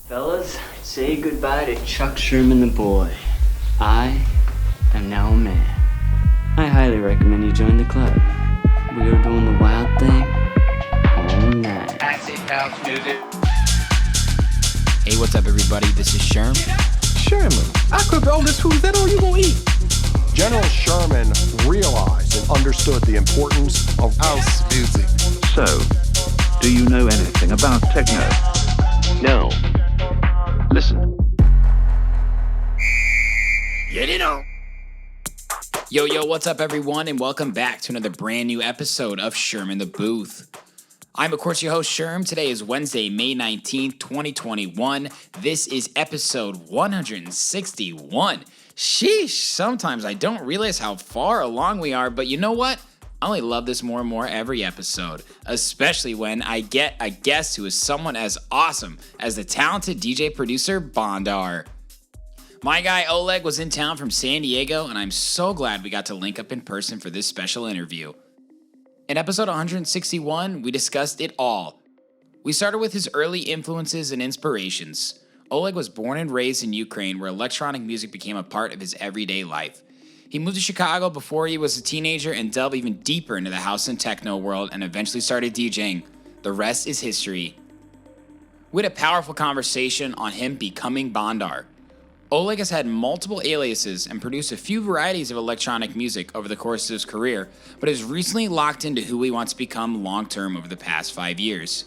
Fellas, say goodbye to Chuck Sherman the boy. I am now a man. I highly recommend you join the club. We are doing the wild thing all night. Acid house music. Hey, what's up, everybody? This is Sherm. Sherman, I cook all this food. Is that all you gonna eat? General Sherman realized and understood the importance of house music. So, do you know anything about techno? No. Listen. Get it on. Yo, what's up, everyone, and welcome back to another brand new episode of Sherm in the Booth. I'm, of course, your host, Sherm. Today is Wednesday, May 19th, 2021. This is episode 161. Sheesh, sometimes I don't realize how far along we are, but you know what? I only love this more and more every episode, especially when I get a guest who is someone as awesome as the talented DJ producer Bondar. My guy Oleg was in town from San Diego, and I'm so glad we got to link up in person for this special interview. In episode 161, we discussed it all. We started with his early influences and inspirations. Oleg was born and raised in Ukraine, where electronic music became a part of his everyday life. He moved to Chicago before he was a teenager and delved even deeper into the house and techno world and eventually started DJing. The rest is history. We had a powerful conversation on him becoming Bondar. Oleg has had multiple aliases and produced a few varieties of electronic music over the course of his career, but has recently locked into who he wants to become long-term over the past 5 years.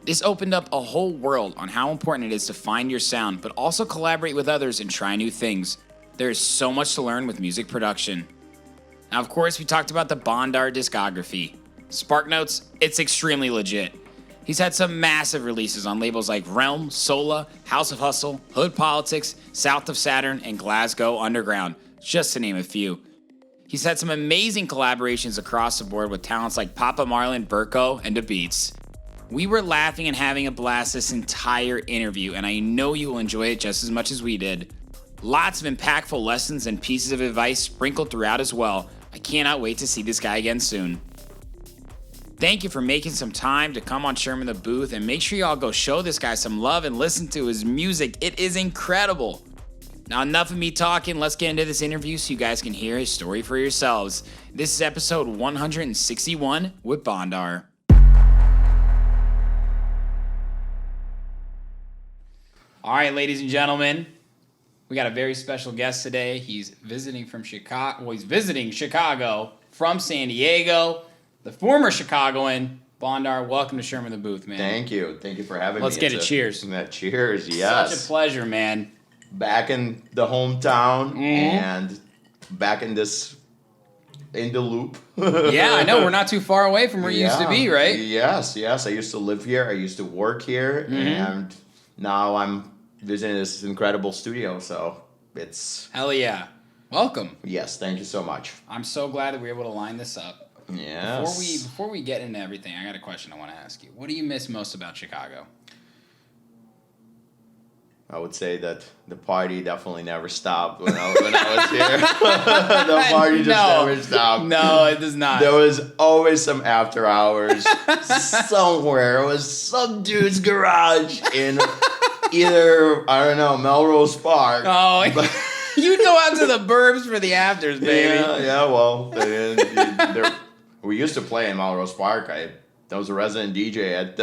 This opened up a whole world on how important it is to find your sound, but also collaborate with others and try new things. There is so much to learn with music production. Now, of course, we talked about the Bondar discography. Spark Notes, it's extremely legit. He's had some massive releases on labels like Realm, Sola, House of Hustle, Hood Politics, South of Saturn, and Glasgow Underground, just to name a few. He's had some amazing collaborations across the board with talents like Papa Marlin, Burko, and The Beats. We were laughing and having a blast this entire interview, and I know you will enjoy it just as much as we did. Lots of impactful lessons and pieces of advice sprinkled throughout as well. I cannot wait to see this guy again soon. Thank you for making some time to come on Sherm in the Booth, and make sure y'all go show this guy some love and listen to his music. It is incredible. Now, enough of me talking. Let's get into this interview so you guys can hear his story for yourselves. This is episode 161 with Bondar. All right, ladies and gentlemen, we got a very special guest today. He's visiting from Chicago. Well, he's visiting Chicago from San Diego. The former Chicagoan, Bondar. Welcome to Sherm in the Booth, man. Thank you for having me. Let's get it. Cheers. Cheers, yes. Such a pleasure, man. Back in the hometown and back in the loop. Yeah, I know. We're not too far away from where you used to be, right? Yes. I used to live here. I used to work here, and now I'm visiting this incredible studio. So it's Hell yeah. Welcome. Yes, thank you so much. I'm so glad that we were able to line this up. Yes. Before we get into everything, I got a question I want to ask you. What do you miss most about Chicago? I would say that the party definitely never stopped when I was here. The party just never stopped. No, it does not. There was always some after hours somewhere. It was some dude's garage in either, I don't know, Melrose Park. Oh, you'd go out to the burbs for the afters, baby. Yeah, well, we used to play in Melrose Park. I was a resident DJ at,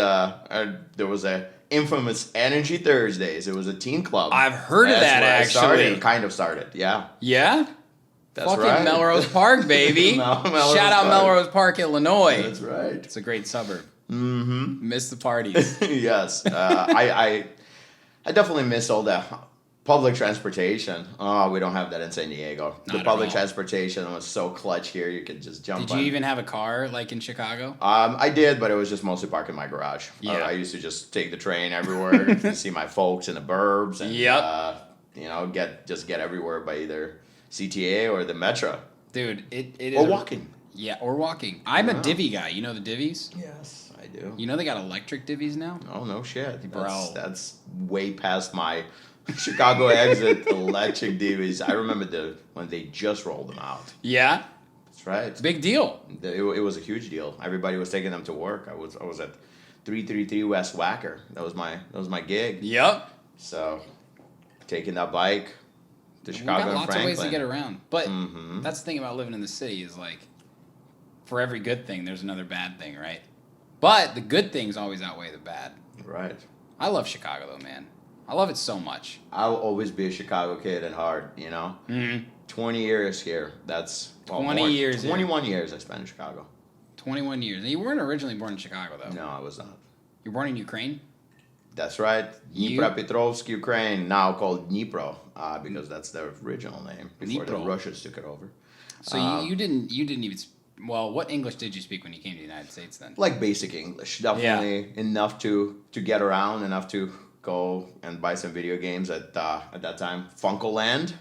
there was a infamous Energy Thursdays. It was a teen club. I've heard of that, actually. Kind of started, yeah. Yeah? That's fucking right. Melrose Park, baby. Melrose Shout out Park. Melrose Park, Illinois. That's right. It's a great suburb. Mm-hmm. Miss the parties. Yes. I definitely miss all that public transportation. Oh, we don't have that in San Diego. Not the public at all. transportation was so clutch here. You could just jump Did you even have a car like in Chicago? I did, but it was just mostly parked in my garage. Yeah. I used to just take the train everywhere to see my folks in the burbs and get everywhere by either CTA or the Metro. Dude, it is. Or walking. Yeah, or walking. I'm a divvy guy. You know the divvies? Yes, I do. You know they got electric divvies now? Oh, no shit. Bro. That's way past my Chicago exit electric DVs. I remember when they just rolled them out. Yeah? That's right. Big deal. It was a huge deal. Everybody was taking them to work. I was at 333 West Wacker. That was my gig. Yep. So, taking that bike to We Chicago got and lots of Franklin. ways to get around. But Mhm. that's the thing about living in the city is like, for every good thing, there's another bad thing, right? But the good things always outweigh the bad. Right. I love Chicago, though, man. I love it so much. I'll always be a Chicago kid at heart, you know? 20 years here. That's... 20 years here. 21 years I spent in Chicago. 21 years. And you weren't originally born in Chicago, though. No, I was not. You were born in Ukraine? That's right. You- Dnipropetrovsk, Ukraine, now called Dnipro, because that's their original name before the Dnipro. Russians took it over. So you didn't even... Well, what English did you speak when you came to the United States, then? Like basic English. Definitely enough to get around, enough to go and buy some video games at that time. Funkoland.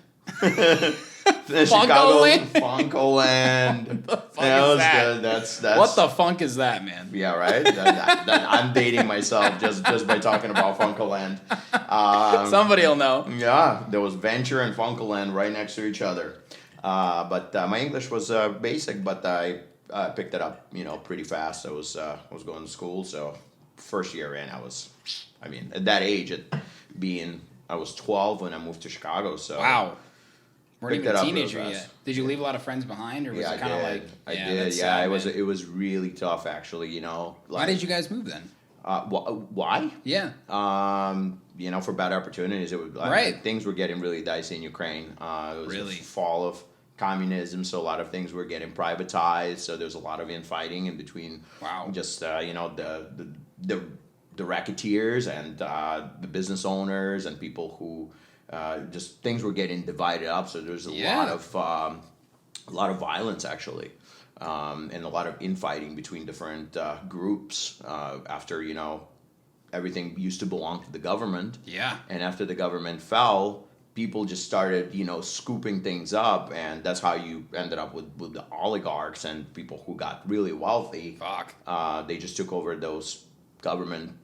Funkoland? Funkoland. What the fuck is that? Good. That's What the funk is that, man? Yeah, right? I'm dating myself just by talking about Funkoland. Somebody will know. Yeah, there was Venture and Funkoland right next to each other. But my English was basic, but I picked it up, pretty fast. I was going to school, so first year in, at that age, I was 12 when I moved to Chicago. So Wow. Weren't Picked even it a up real teenager fast. yet. Did you leave a lot of friends behind, or was yeah, it kind of like? I did. that's Yeah, sad, it man. was really tough, actually. Why did you guys move then? Why? Yeah. For bad opportunities, it would. Right. Things were getting really dicey in Ukraine. It was Really? the fall of communism, so a lot of things were getting privatized. So there's a lot of infighting in between. Wow. Just the racketeers and the business owners and people who just things were getting divided up. So there's a lot of violence actually. And a lot of infighting between different groups after, everything used to belong to the government. Yeah. And after the government fell, people just started, scooping things up. And that's how you ended up with the oligarchs and people who got really wealthy. Fuck. They just took over those government,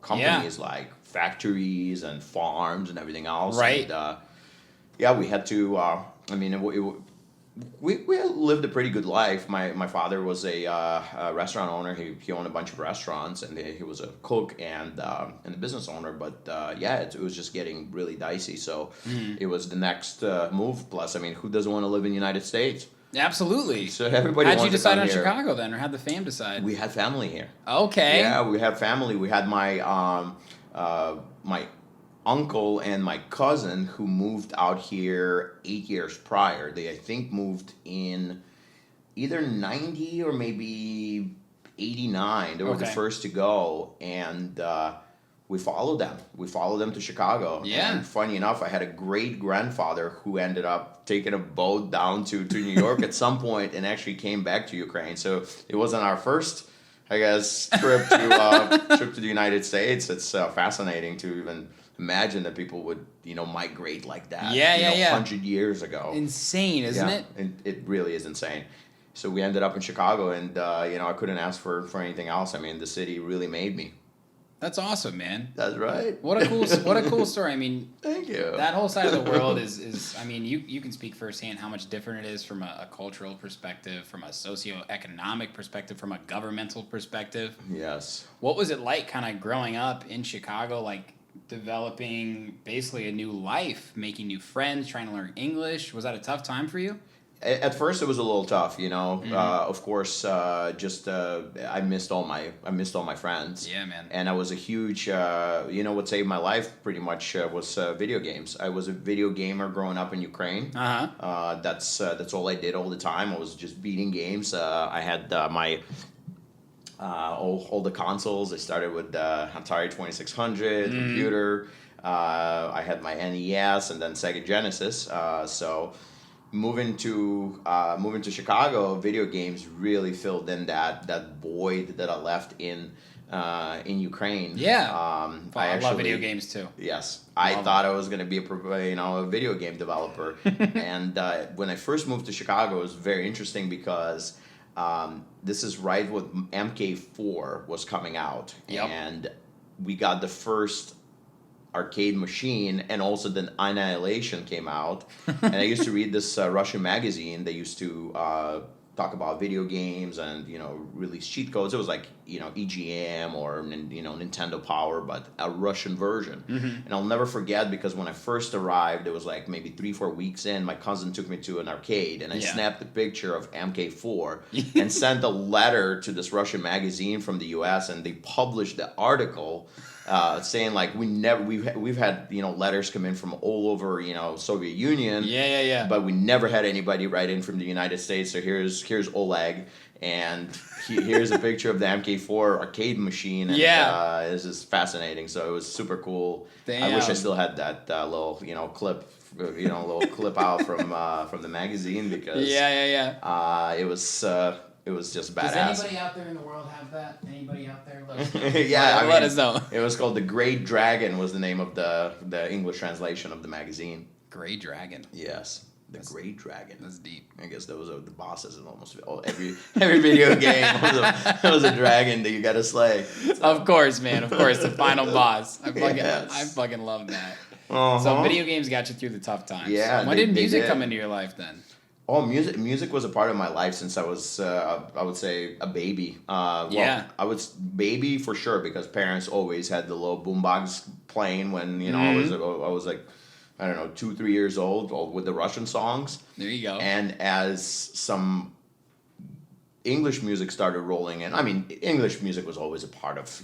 companies like factories and farms and everything else. Right. And, we had to, we lived a pretty good life. My father was a restaurant owner. He owned a bunch of restaurants, and he was a cook and a business owner. But it was just getting really dicey. So it was the next move. Plus, who doesn't want to live in the United States? Absolutely. So everybody. How'd you wanted to decide come on here. Chicago then, or how'd the fam decide? We had family here. Okay. Yeah, we had family. We had my my uncle and my cousin who moved out here 8 years prior. They, I think, moved in either 90 or maybe 89. They were the Okay. first to go, and we followed them. We followed them to Chicago. Yeah. And funny enough, I had a great grandfather who ended up taking a boat down to New York at some point and actually came back to Ukraine. So it wasn't our first, I guess, trip to the United States. It's fascinating to even imagine that people would, migrate like that. Yeah. 100 years ago. Insane, isn't Yeah, it? and it really is insane. So we ended up in Chicago, and I couldn't ask for anything else. The city really made me. That's awesome, man. That's right. What a cool story. Thank you. That whole side of the world is you can speak firsthand how much different it is from a cultural perspective, from a socioeconomic perspective, from a governmental perspective. Yes. What was it like kind of growing up in Chicago, like developing basically a new life, making new friends, trying to learn English? Was that a tough time for you? At first, it was a little tough, Of course, I missed all my friends. Yeah, man. And I was a huge, what saved my life pretty much was video games. I was a video gamer growing up in Ukraine. That's all I did all the time. I was just beating games. I had my all the consoles. I started with Atari 2600 computer. I had my NES and then Sega Genesis. So. Moving to Chicago, video games really filled in that void that I left in Ukraine. Yeah, I love video games too. Yes, I thought I was going to be a video game developer, and when I first moved to Chicago, it was very interesting because this is right when MK4 was coming out, and we got the first arcade machine, and also then Annihilation came out. And I used to read this Russian magazine. They used to talk about video games and, you know, release cheat codes. It was like, you know, EGM or, you know, Nintendo Power, but a Russian version. And I'll never forget, because when I first arrived, it was like maybe 3-4 weeks in, my cousin took me to an arcade, and I snapped a picture of MK4 and sent a letter to this Russian magazine from the US, and they published the article saying like we've had, you know, letters come in from all over, you know, Soviet Union, but we never had anybody write in from the United States. So here's Oleg, and here's a picture of the MK4 arcade machine, and it's just fascinating. So it was super cool. I wish I still had that little, you know, clip, you know, little clip out from the magazine, because it was just badass. Does anybody out there in the world have that? Anybody out there? Let us know. Let us know. It was called The Great Dragon, was the name of the English translation of the magazine. Great Dragon. Yes, Great Dragon. That's deep. I guess those are the bosses in almost every video game. was a dragon that you got to slay. So. Of course, man. Of course, the final boss. I fucking love that. So video games got you through the tough times. Yeah. When did music come into your life then? Oh, music was a part of my life since I was, I would say, a baby. I was baby for sure, because parents always had the little boombox playing when, you know, I was like, I don't know, 2-3 years old with the Russian songs. There you go. And as some English music started rolling in, I mean, English music was always a part of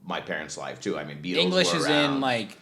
my parents' life too. I mean, Beatles English were is around. In like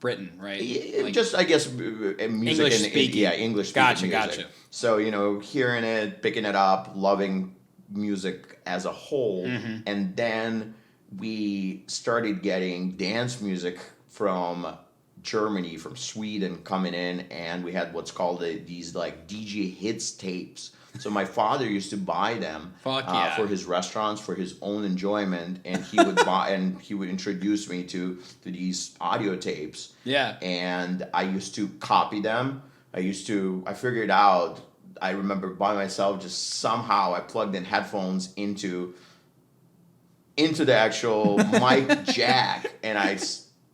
Britain, right? Like, just, I guess, music. English speaking. English speaking music. Gotcha. So, you know, hearing it, picking it up, loving music as a whole. And then we started getting dance music from Germany, from Sweden coming in, and we had what's called these like DJ hits tapes. So my father used to buy them for his restaurants, for his own enjoyment, and he would buy and he would introduce me to these audio tapes. Yeah. And I used to copy them. I figured out, I remember by myself, just somehow I plugged in headphones into the actual mic jack, and I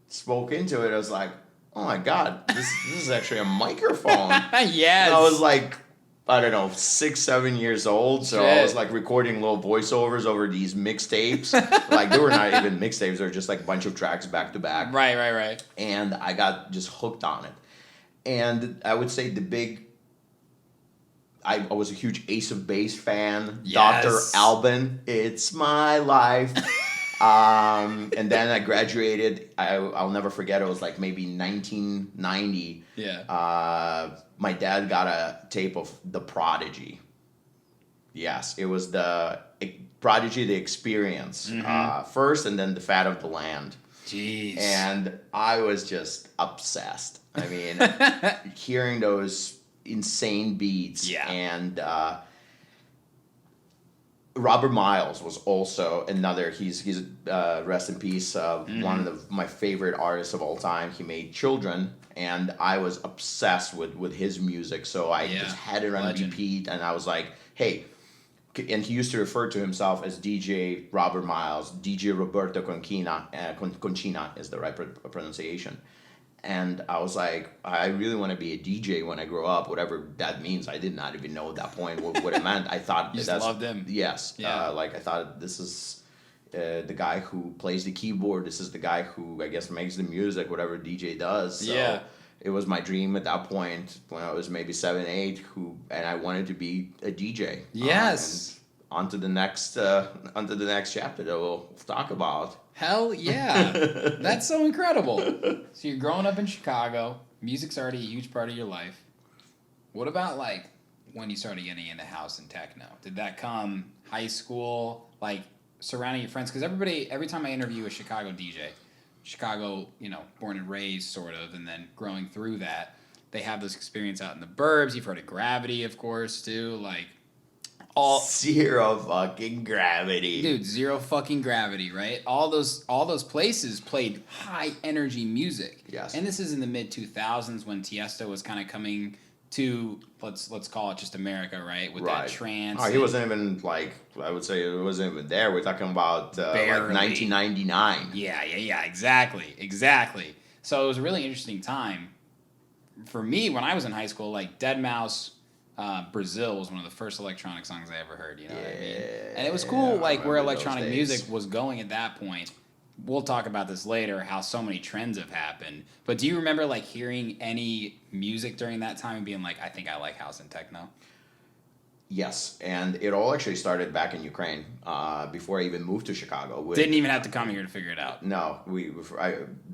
spoke into it. I was like, oh my God, this is actually a microphone. Yes. And I was like, I don't know, 6-7 years old. So I was like recording little voiceovers over these mixtapes. Like, they were not even mixtapes. They were just like a bunch of tracks back to back. Right. And I got just hooked on it. And I would say I was a huge Ace of Base fan. Yes. Dr. Alban, It's My Life. And then I graduated. I'll never forget. It was like maybe 1990. Yeah. My dad got a tape of The Prodigy. Yes, it was the Prodigy, The Experience first, and then The Fat of the Land. Jeez. And I was just obsessed. I mean, hearing those insane beats. Yeah. And Robert Miles was also another. He's rest in peace. One of my favorite artists of all time. He made Children, and I was obsessed with his music. So I just had it on repeat, and I was like, hey. And he used to refer to himself as DJ Robert Miles, DJ Roberto Conchina. Conchina is the right pronunciation. And I was like, I really want to be a DJ when I grow up, whatever that means. I did not even know at that point what it meant. I thought you just loved him. Yes. Yeah. I thought this is the guy who plays the keyboard. This is the guy who, I guess, makes the music, whatever DJ does. So it was my dream at that point when I was maybe 7, 8, and I wanted to be a DJ. Yes. On to the next chapter that we'll talk about. Hell yeah. That's so incredible. So you're growing up in Chicago. Music's already a huge part of your life. What about, like, when you started getting into house and techno? Did that come high school, like, surrounding your friends? Because every time I interview a Chicago DJ, Chicago, you know, born and raised, sort of, and then growing through that, they have this experience out in the burbs. You've heard of Gravity, of course, too. Like, zero fucking gravity. Dude, zero fucking gravity, right? All those places played high energy music. Yes. And this is in the mid 2000s when Tiesto was kind of coming to let's call it just America, right? With that trance. Oh, he wasn't even like, I would say it wasn't even there. We're talking about like 1999. Yeah, exactly. So it was a really interesting time for me when I was in high school. Like Dead Mouse, Brazil was one of the first electronic songs I ever heard, you know what I mean? And it was cool, like, where electronic music was going at that point. We'll talk about this later, how so many trends have happened. But do you remember, like, hearing any music during that time and being like, I think I like house and techno? Yes, and it all actually started back in Ukraine before I even moved to Chicago. Didn't even have to come here to figure it out. No,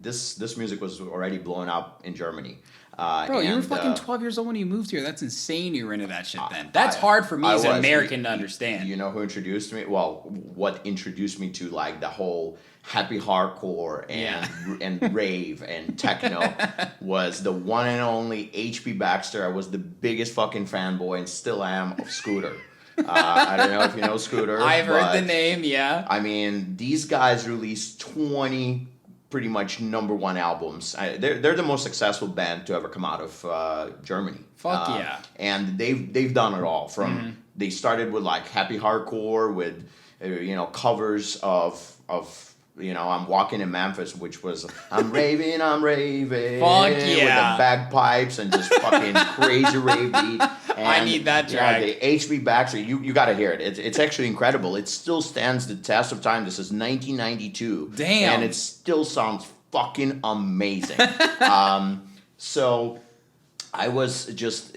this music was already blowing up in Germany. Bro, you were fucking 12 years old when you moved here. That's insane you were into that shit then. That's hard for me as an American to understand. You know who introduced me? Well, what introduced me to like the whole happy hardcore and rave and techno was the one and only H.P. Baxter. I was the biggest fucking fanboy and still am of Scooter. I don't know if you know Scooter. I've heard the name, yeah. I mean, these guys released 20 pretty much number one albums. They're the most successful band to ever come out of Germany. Fuck yeah. And they've done it all. From they started with like happy hardcore with covers of I'm Walking in Memphis, which was I'm raving, Fuck yeah. with the bagpipes and just fucking crazy rave beat. And, I need that track. Yeah, the H.B. Baxter, you got to hear it. It's actually incredible. It still stands the test of time. This is 1992. Damn. And it still sounds fucking amazing. So I was just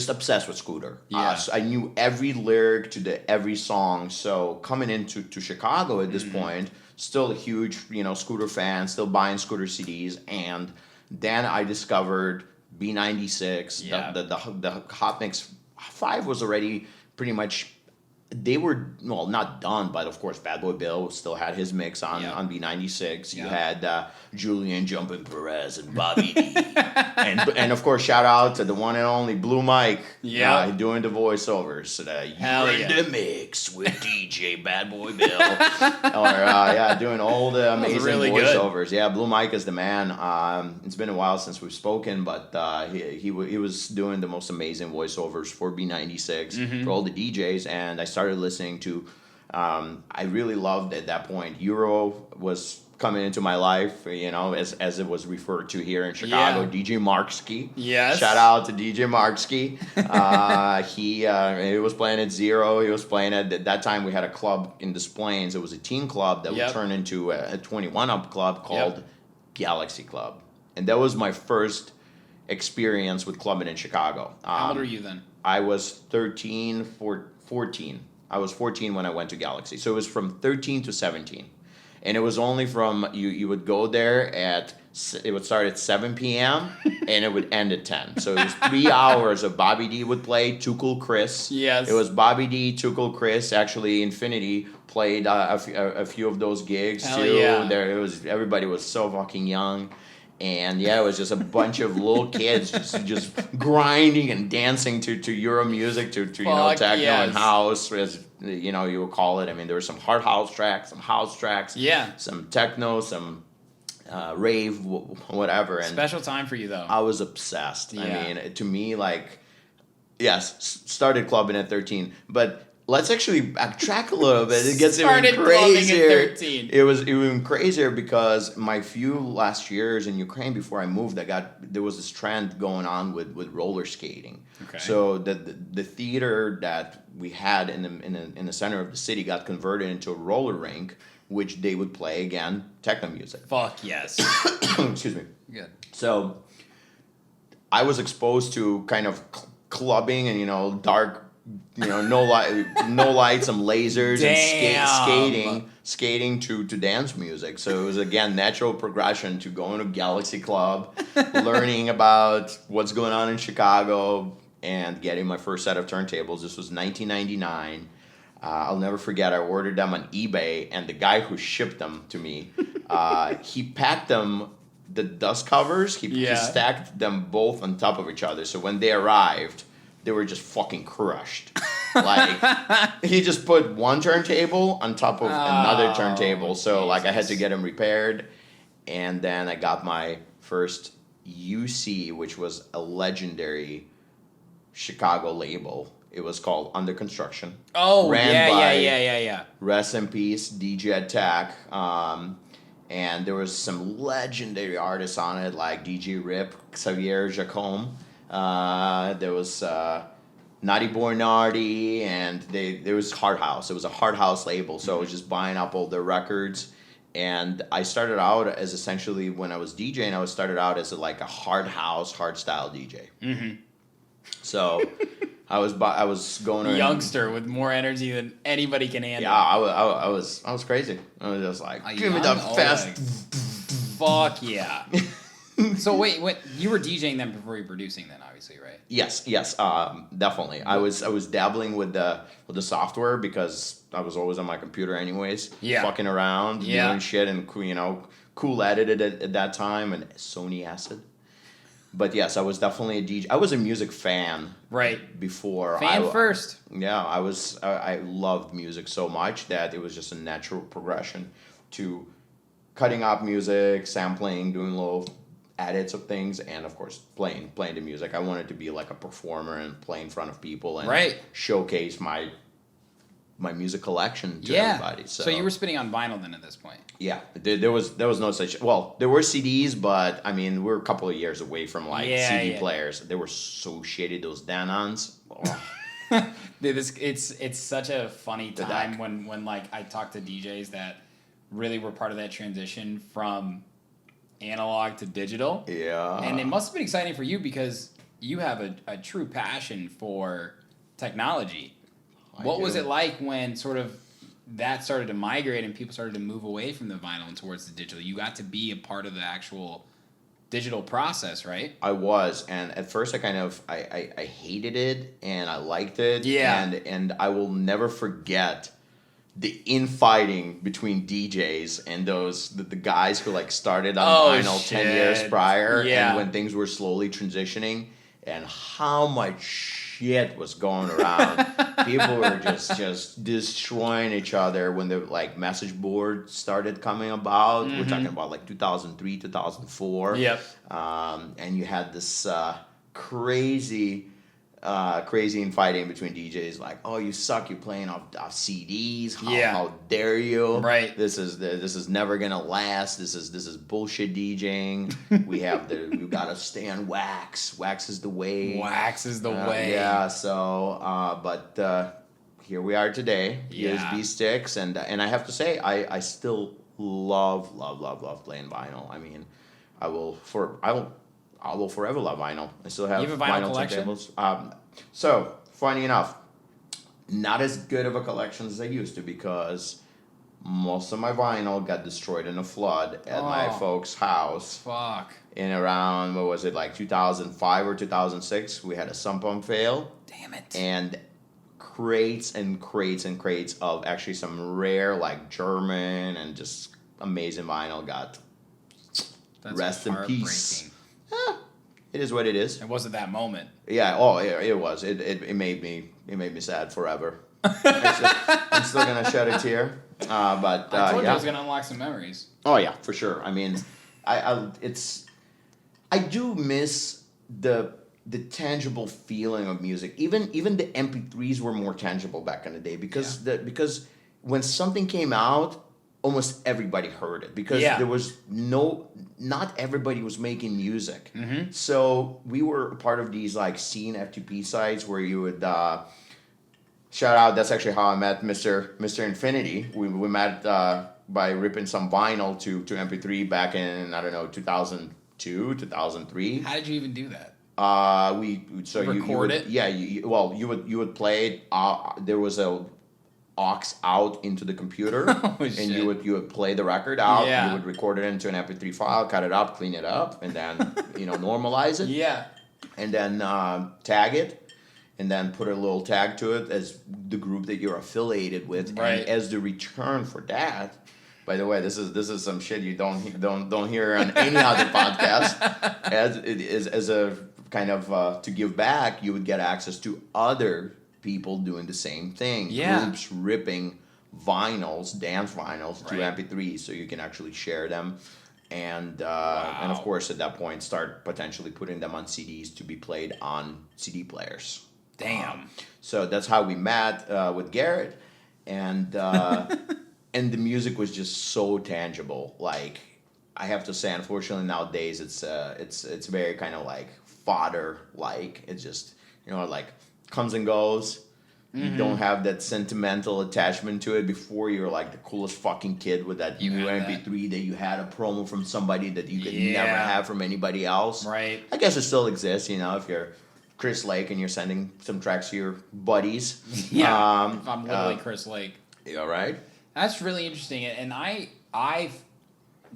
obsessed with Scooter. Yeah. So I knew every lyric to every song. So coming into Chicago at this point, still a huge Scooter fan, still buying Scooter CDs, and then I discovered B96. Yeah. The Hot Mix 5 was already pretty much. They were not done, but of course Bad Boy Bill still had his mix on B96. You had Julian Jumpin' Perez and Bobby D. and of course shout out to the one and only Blue Mike doing the voiceovers. So you're in the mix with DJ Bad Boy Bill. Doing all the amazing really voiceovers. Good. Yeah, Blue Mike is the man. It's been a while since we've spoken, but he was doing the most amazing voiceovers for B96 for all the DJs, and I started listening to I really loved at that point Euro was coming into my life, as it was referred to here in Chicago. DJ Marksky. Yes. Shout out to DJ Marksky. He was playing at Zero. He was playing at that time we had a club in Des Plaines. It was a teen club that would turn into a 21 up club called Galaxy Club. And that was my first experience with clubbing in Chicago. How old are you then? I was 14. I was 14 when I went to Galaxy. So it was from 13 to 17. And it was only from, you would go there it would start at 7 p.m. and it would end at 10. So it was 3 hours of Bobby D would play, Too Cool Chris. Yes. It was Bobby D, Too Cool Chris. Actually, Infinity played a few of those gigs Hell too. Yeah. Everybody was so fucking young. And it was just a bunch of little kids just grinding and dancing to Euro music, to techno and house, as you would call it. I mean, there were some hard house tracks, some house tracks, some techno, some rave, whatever. And special time for you though. I was obsessed. Yeah. I mean, to me, started clubbing at 13, but. Let's actually backtrack a little bit. It gets even crazier. At 13. It was even crazier because my few last years in Ukraine before I moved, there was this trend going on with roller skating. Okay. So the theater that we had in the center of the city got converted into a roller rink, which they would play again techno music. Fuck yes. Excuse me. Good. So I was exposed to kind of clubbing and dark. No lights, some lasers, and skating to dance music. So it was again natural progression to going to Galaxy Club, learning about what's going on in Chicago, and getting my first set of turntables. This was 1999. I'll never forget. I ordered them on eBay, and the guy who shipped them to me, he packed them. The dust covers, he stacked them both on top of each other. So when they arrived. They were just fucking crushed. He just put one turntable on top of another turntable. So, I had to get them repaired. And then I got my first UC, which was a legendary Chicago label. It was called Under Construction. Oh, yeah. Rest in peace, DJ Attack. And there was some legendary artists on it, like DJ Rip, Xavier Jacome. There was Naughty Boy Nardi, and there was Hard House. It was a Hard House label, so I was just buying up all their records. And I started out as essentially, when I was DJing, I started out as like a hard house, hard style DJ. Mm-hmm. So I was going around. Youngster with more energy than anybody can handle. Yeah, I was crazy. I was just like, give me the fast. Fuck yeah. So wait, you were DJing then before you were producing then, obviously, right? Yes, definitely. I was dabbling with the software because I was always on my computer anyways. Yeah. Fucking around, doing shit, and cool edited at that time, and Sony Acid. But yes, I was definitely a DJ. I was a music fan. Right. Before. First. Yeah, I loved music so much that it was just a natural progression to cutting up music, sampling, doing little edits of things, and of course playing the music. I wanted to be like a performer and play in front of people and showcase my music collection to everybody. So you were spinning on vinyl then at this point. Yeah, there was no such. Well, there were CDs, but I mean we're a couple of years away from CD players. They were so shitty, those Danons. Oh. Dude, it's such a funny time when like I talk to DJs that really were part of that transition from analog to digital. Yeah. And it must have been exciting for you because you have a true passion for technology. What was it like when sort of that started to migrate and people started to move away from the vinyl and towards the digital? You got to be a part of the actual digital process, right? I was, and at first I hated it and I liked it. Yeah. And I will never forget the infighting between DJs and the guys who like started on vinyl 10 years prior, and when things were slowly transitioning, and how much shit was going around. People were just destroying each other when the like message board started coming about. We're talking about like 2003, 2004. Yep. And you had this crazy infighting between DJs, like, oh, you suck, you're playing off CDs. How dare you? Right. This is never gonna last. This is bullshit DJing. We've got to stay on wax. Wax is the way. Wax is the way. Yeah. So, but here we are today. USB sticks, and I have to say, I still love playing vinyl. I mean, I will forever love vinyl. I still have, you have a vinyl collection? Turntables. So, funny enough, not as good of a collection as I used to because most of my vinyl got destroyed in a flood at my folks' house. Fuck. In around, what was it, like 2005 or 2006, we had a sump pump fail. Damn it. And crates and crates and crates of actually some rare, like German and just amazing vinyl got rest in peace. It is what it is. It wasn't that moment. Yeah. Oh, it was. It made me sad forever. I'm still gonna shed a tear. But I told you I was gonna unlock some memories. Oh yeah, for sure. I mean, I do miss the tangible feeling of music. Even the MP3s were more tangible back in the day because when something came out, almost everybody heard it because there was not everybody was making music. Mm-hmm. So we were a part of these like scene FTP sites where you would shout out. That's actually how I met Mr. Infinity. We met by ripping some vinyl to MP3 back in, I don't know, 2002, 2003. How did you even do that? You would it? Yeah, you would play it. There was a aux out into the computer, and you would play the record out. Yeah. You would record it into an MP3 file, cut it up, clean it up, and then normalize it. Yeah. And then tag it, and then put a little tag to it as the group that you're affiliated with. Right. And as the return for that. By the way, this is some shit you don't hear on any other podcast. As a kind of to give back, you would get access to other people doing the same thing. Yeah. Groups ripping vinyls, dance vinyls to MP3s, so you can actually share them, and of course at that point start potentially putting them on CDs to be played on CD players. Damn. So that's how we met with Garrett, and and the music was just so tangible. Like, I have to say, unfortunately nowadays it's very kind of like fodder like. It's just like comes and goes. Mm-hmm. You don't have that sentimental attachment to it. Before, you're like the coolest fucking kid with that new MP3 that you had a promo from somebody that you could never have from anybody else. Right. I guess it still exists, you know, if you're Chris Lake and you're sending some tracks to your buddies. Yeah, if I'm literally Chris Lake. All right. That's really interesting, and I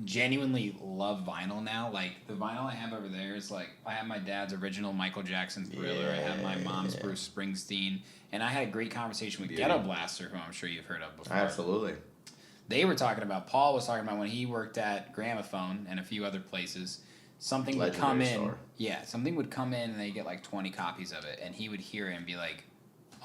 genuinely love vinyl now. Like, the vinyl I have over there is like, I have my dad's original Michael Jackson Thriller, I have my mom's Bruce Springsteen, and I had a great conversation with Ghetto Blaster, who I'm sure you've heard of before. Absolutely. They were talking about, Paul was talking about when he worked at Gramophone and a few other places, something would come in. Store. Yeah, something would come in and they get like 20 copies of it, and he would hear it and be like,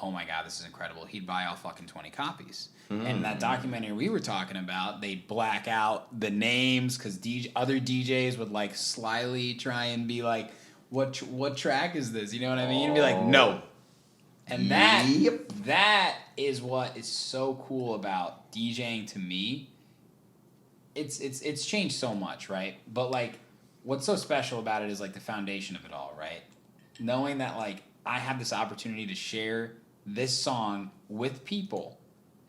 oh my God, this is incredible. He'd buy all fucking 20 copies. And in that documentary we were talking about, they'd black out the names because other DJs would like slyly try and be like, what track is this? You know what I mean? And be like, no. And that is what is so cool about DJing to me. It's changed so much, right? But like, what's so special about it is like the foundation of it all, right? Knowing that like I have this opportunity to share this song with people,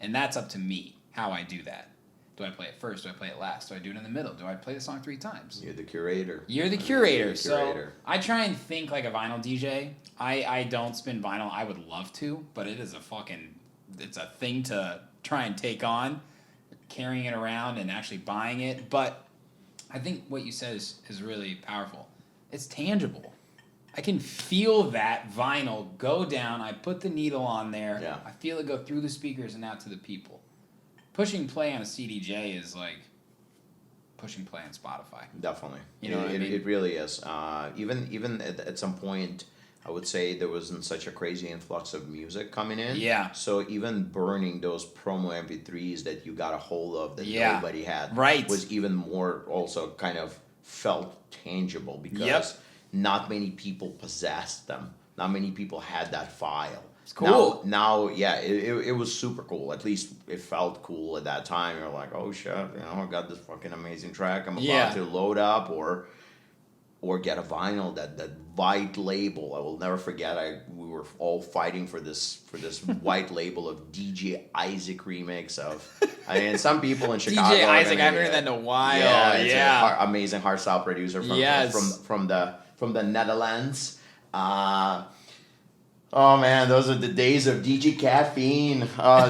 and that's up to me how I do that. Do I play it first? Do I play it last? Do I do it in the middle? Do I play the song 3 times? You're the curator. You're the curator. So I try and think like a vinyl DJ. I don't spin vinyl. I would love to, but it is it's a thing to try and take on, carrying it around and actually buying it. But I think what you said is really powerful. It's tangible. I can feel that vinyl go down. I put the needle on there. Yeah. I feel it go through the speakers and out to the people. Pushing play on a CDJ is like pushing play on Spotify. Definitely. You know what I mean? It really is. Even at some point, I would say there wasn't such a crazy influx of music coming in. Yeah. So even burning those promo MP3s that you got a hold of that nobody had was even more also kind of felt tangible because not many people possessed them. Not many people had that file. It's cool. Now, it was super cool. At least it felt cool at that time. You're like, oh shit, I got this fucking amazing track. I'm about to load up or get a vinyl. That white label. I will never forget. We were all fighting for this white label of DJ Isaac remix of. I mean, some people in Chicago. DJ Isaac, I haven't heard that in a while. Yeah, amazing hardstyle producer from the Netherlands. Oh man, those are the days of DJ Caffeine.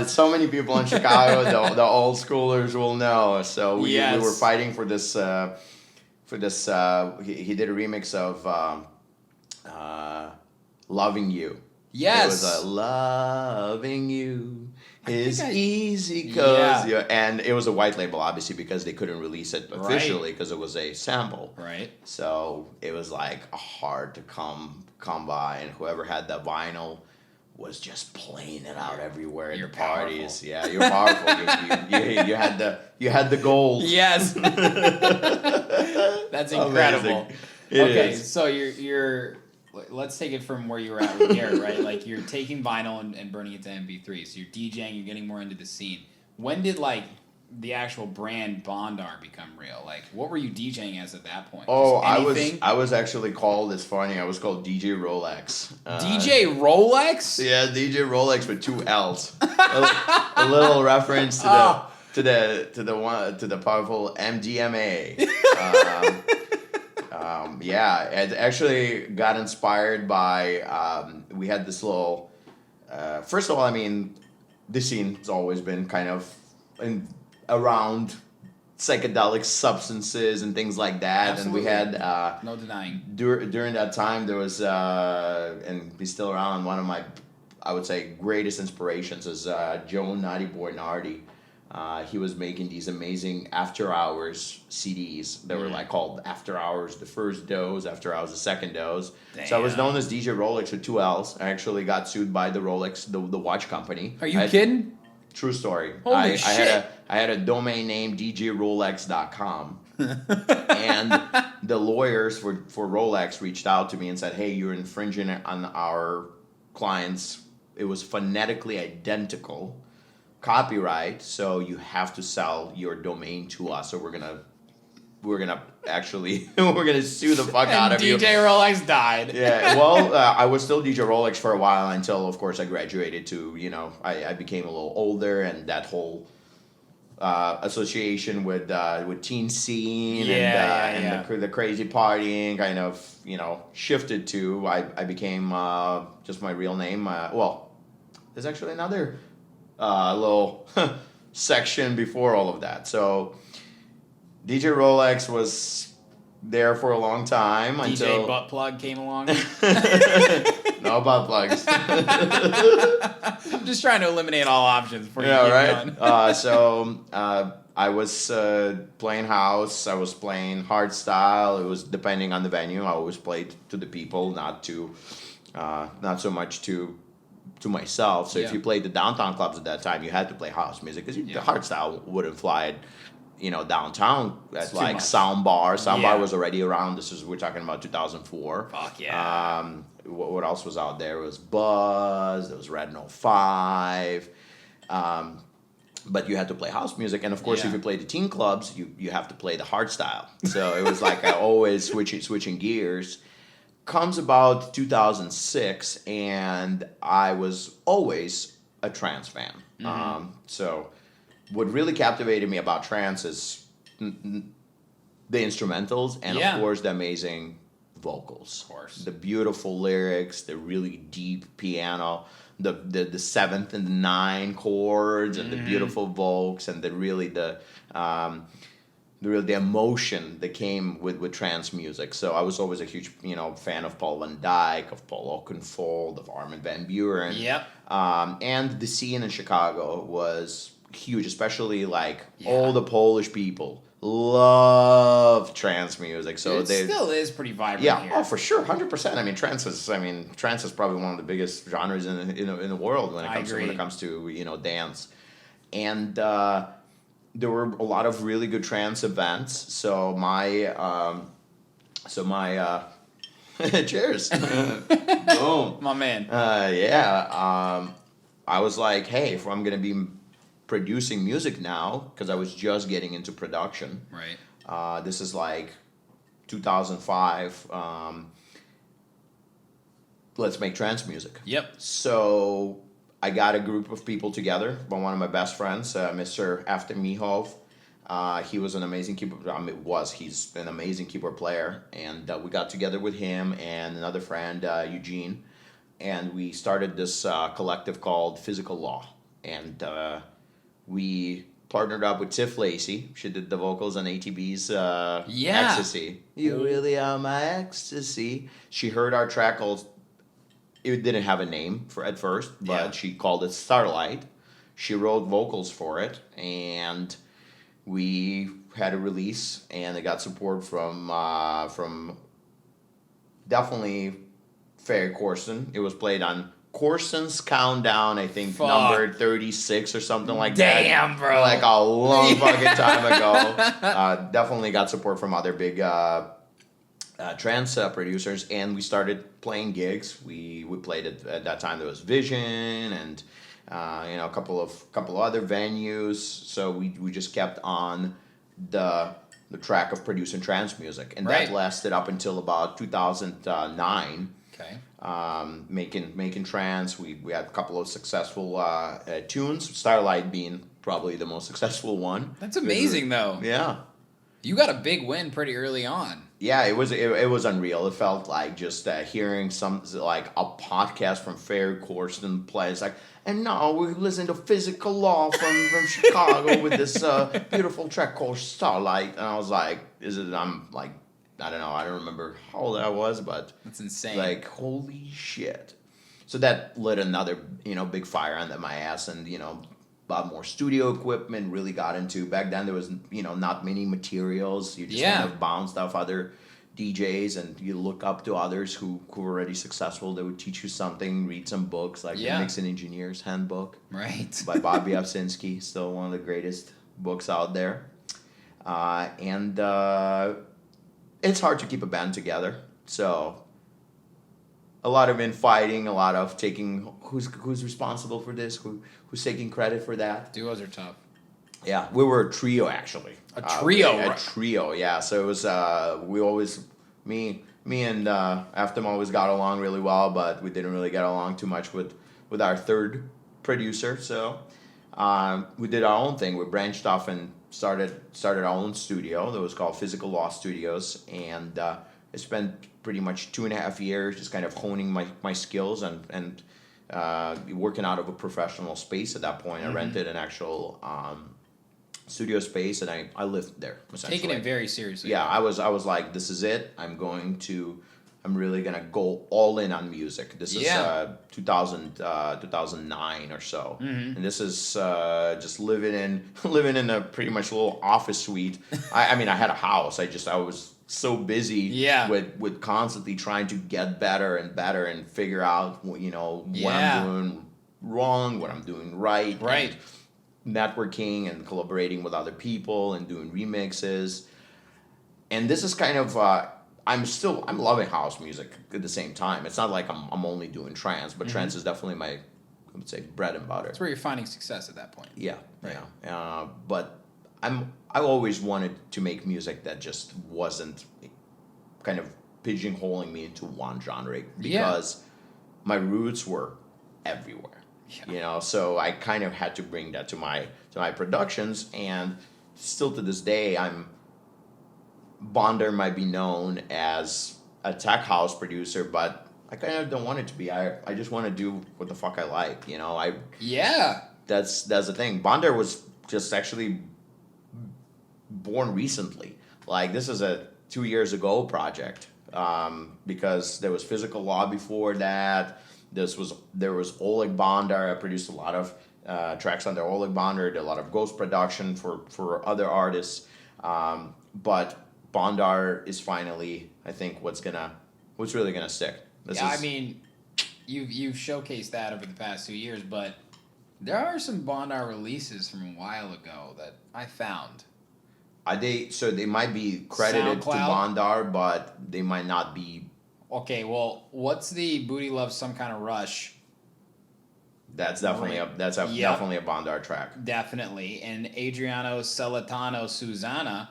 So many people in Chicago, the old schoolers will know. So we were fighting for this. He did a remix of "Loving You." Yes, it was "Loving You." Is easy cause and it was a white label obviously because they couldn't release it officially because it was a sample. Right. So it was like hard to come by, and whoever had the vinyl was just playing it out everywhere in the parties. Powerful. Yeah, you're powerful. you had the gold. Yes. That's incredible. It is. So you're let's take it from where you were at with Garrett, right? Like you're taking vinyl and burning it to MP3. So you're DJing, you're getting more into the scene. When did like the actual brand Bondar become real? Like what were you DJing as at that point? Oh, I was actually called, it's funny, I was called DJ Rolex. DJ Rolex? Yeah, DJ Rolex with 2 L's. a little reference to the powerful MDMA. It actually got inspired by, we had this little, first of all, I mean, this scene has always been kind of around psychedelic substances and things like that. Absolutely. And we had, no denying. During that time, there was, and he's still around, one of my, I would say, greatest inspirations is Joe Naughty Boy Nardi. He was making these amazing after hours CDs that were like called After Hours, the first dose, After Hours, the second dose. Damn. So I was known as DJ Rolex with 2 L's. I actually got sued by the Rolex, the watch company. Are you kidding? True story. Holy shit. I had a domain name, djrolex.com. And the lawyers for Rolex reached out to me and said, hey, you're infringing on our clients. It was phonetically identical. Copyright, so you have to sell your domain to us, or we're gonna we're gonna actually we're gonna sue the fuck out of you. DJ Rolex died. Yeah, well, I was still DJ Rolex for a while until, of course, I graduated to, I became a little older, and that whole association with teen scene and the crazy partying kind of, shifted to, I became just my real name. There's actually another little section before all of that. So DJ Rolex was there for a long time until DJ Butt Plug came along. No butt plugs. I'm just trying to eliminate all options before you keep going. So I was playing house. I was playing hardstyle. It was depending on the venue. I always played to the people, not so much to myself. So if you played the downtown clubs at that time, you had to play house music because the hardstyle wouldn't fly downtown at like Soundbar. Soundbar was already around. We're talking about 2004. Fuck yeah. What else was out there? It was Buzz. There was Red 05. But you had to play house music, and of course, if you play the teen clubs, you have to play the hardstyle. So it was like always switching gears. Comes about 2006, and I was always a trance fan. So what really captivated me about trance is the instrumentals and, of course, the amazing vocals. Of course. The beautiful lyrics, the really deep piano, the seventh and the nine chords, and the beautiful vocals, and the emotion that came with trance music. So I was always a huge, fan of Paul van Dyk, of Paul Oakenfold, of Armin van Buuren. Yep. And the scene in Chicago was huge, especially all the Polish people love trance music. So it still is pretty vibrant here. Oh, for sure, 100%. I mean, trance is probably one of the biggest genres in the world when it comes to dance. And there were a lot of really good trance events. So my cheers. Boom. My man. I was like, hey, if I'm gonna be producing music now, because I was just getting into production. Right. This is like 2005. Let's make trance music. Yep. So I got a group of people together. One of my best friends, Mr. After Mihov. He was an amazing keyboard. He's an amazing keyboard player, and we got together with him and another friend, Eugene, and we started this collective called Physical Law, and we partnered up with Tiff Lacey. She did the vocals on ATB's Ecstasy. You really are my ecstasy. She heard our track called, it didn't have a name at first, but she called it Starlight. She wrote vocals for it, and we had a release, and it got support from definitely Ferry Corsten. It was played on Corsten's Countdown, I think, number 36 or something like that. Damn, bro. Like a long fucking time ago. Definitely got support from other big trance producers, and we started playing gigs. We played at that time. There was Vision and a couple of other venues. So we just kept on the track of producing trance music, and that lasted up until about 2009. Okay. Making trance. We had a couple of successful tunes. Starlight being probably the most successful one. That's amazing, though. Yeah. You got a big win pretty early on. Yeah, it was unreal. It felt like just hearing like a podcast from Ferry Corsten play. It's like, and now we listen to Physical Law from Chicago with this beautiful track called Starlight. And I was like, I'm like, I don't know. I don't remember how old I was, but that's insane. Like, holy shit! So that lit another, big fire under my ass, and bought more studio equipment. Really got into. Back then, there was not many materials. You just kind of bounced off other DJs, and you look up to others who were already successful. They would teach you something. Read some books like the Mixing Engineer's Handbook, right, by Bobby Owsinski. Still one of the greatest books out there, and. It's hard to keep a band together, so a lot of infighting, a lot of taking who's responsible for this, who's taking credit for that. Duos are tough. Yeah, we were a trio actually. A trio, A right? trio, yeah. So it was we always me and Aftem always got along really well, but we didn't really get along too much with our third producer. So we did our own thing. We branched off and started our own studio that was called Physical Law Studios, and I spent pretty much 2.5 years just kind of honing my skills and working out of a professional space. At that point, I rented an actual studio space, and I lived there essentially. Taking it very seriously. Yeah, I was like, this is it. I'm really gonna go all in on music. This is 2009 or so, and this is just living in a pretty much little office suite. I mean, I had a house. I was so busy with constantly trying to get better and better and figure out what I'm doing wrong, what I'm doing right. Right. Networking and collaborating with other people and doing remixes. And this is kind of I'm loving house music at the same time. It's not like I'm only doing trance, but trance is definitely my, I would say, bread and butter. That's where you're finding success at that point. Yeah, Right. yeah. But I always wanted to make music that just wasn't kind of pigeonholing me into one genre, because my roots were everywhere. Yeah. So I kind of had to bring that to my productions, and still to this day, Bondar might be known as a tech house producer, but I kind of don't want it to be. I just want to do what the fuck I like. That's the thing. Bondar was just actually born recently. Like, this is a 2 years ago project, because there was Physical Law before that. There was Oleg Bondar. I produced a lot of tracks under Oleg Bondar. Did a lot of ghost production for other artists. But Bondar is finally, I think, what's really gonna stick. I mean, you've showcased that over the past 2 years, but there are some Bondar releases from a while ago that I found. They might be credited to Bondar, but they might not be. Okay, well, what's the Booty Love Some Kind of Rush? That's definitely definitely a Bondar track. Definitely. And Adriano Celentano Susana.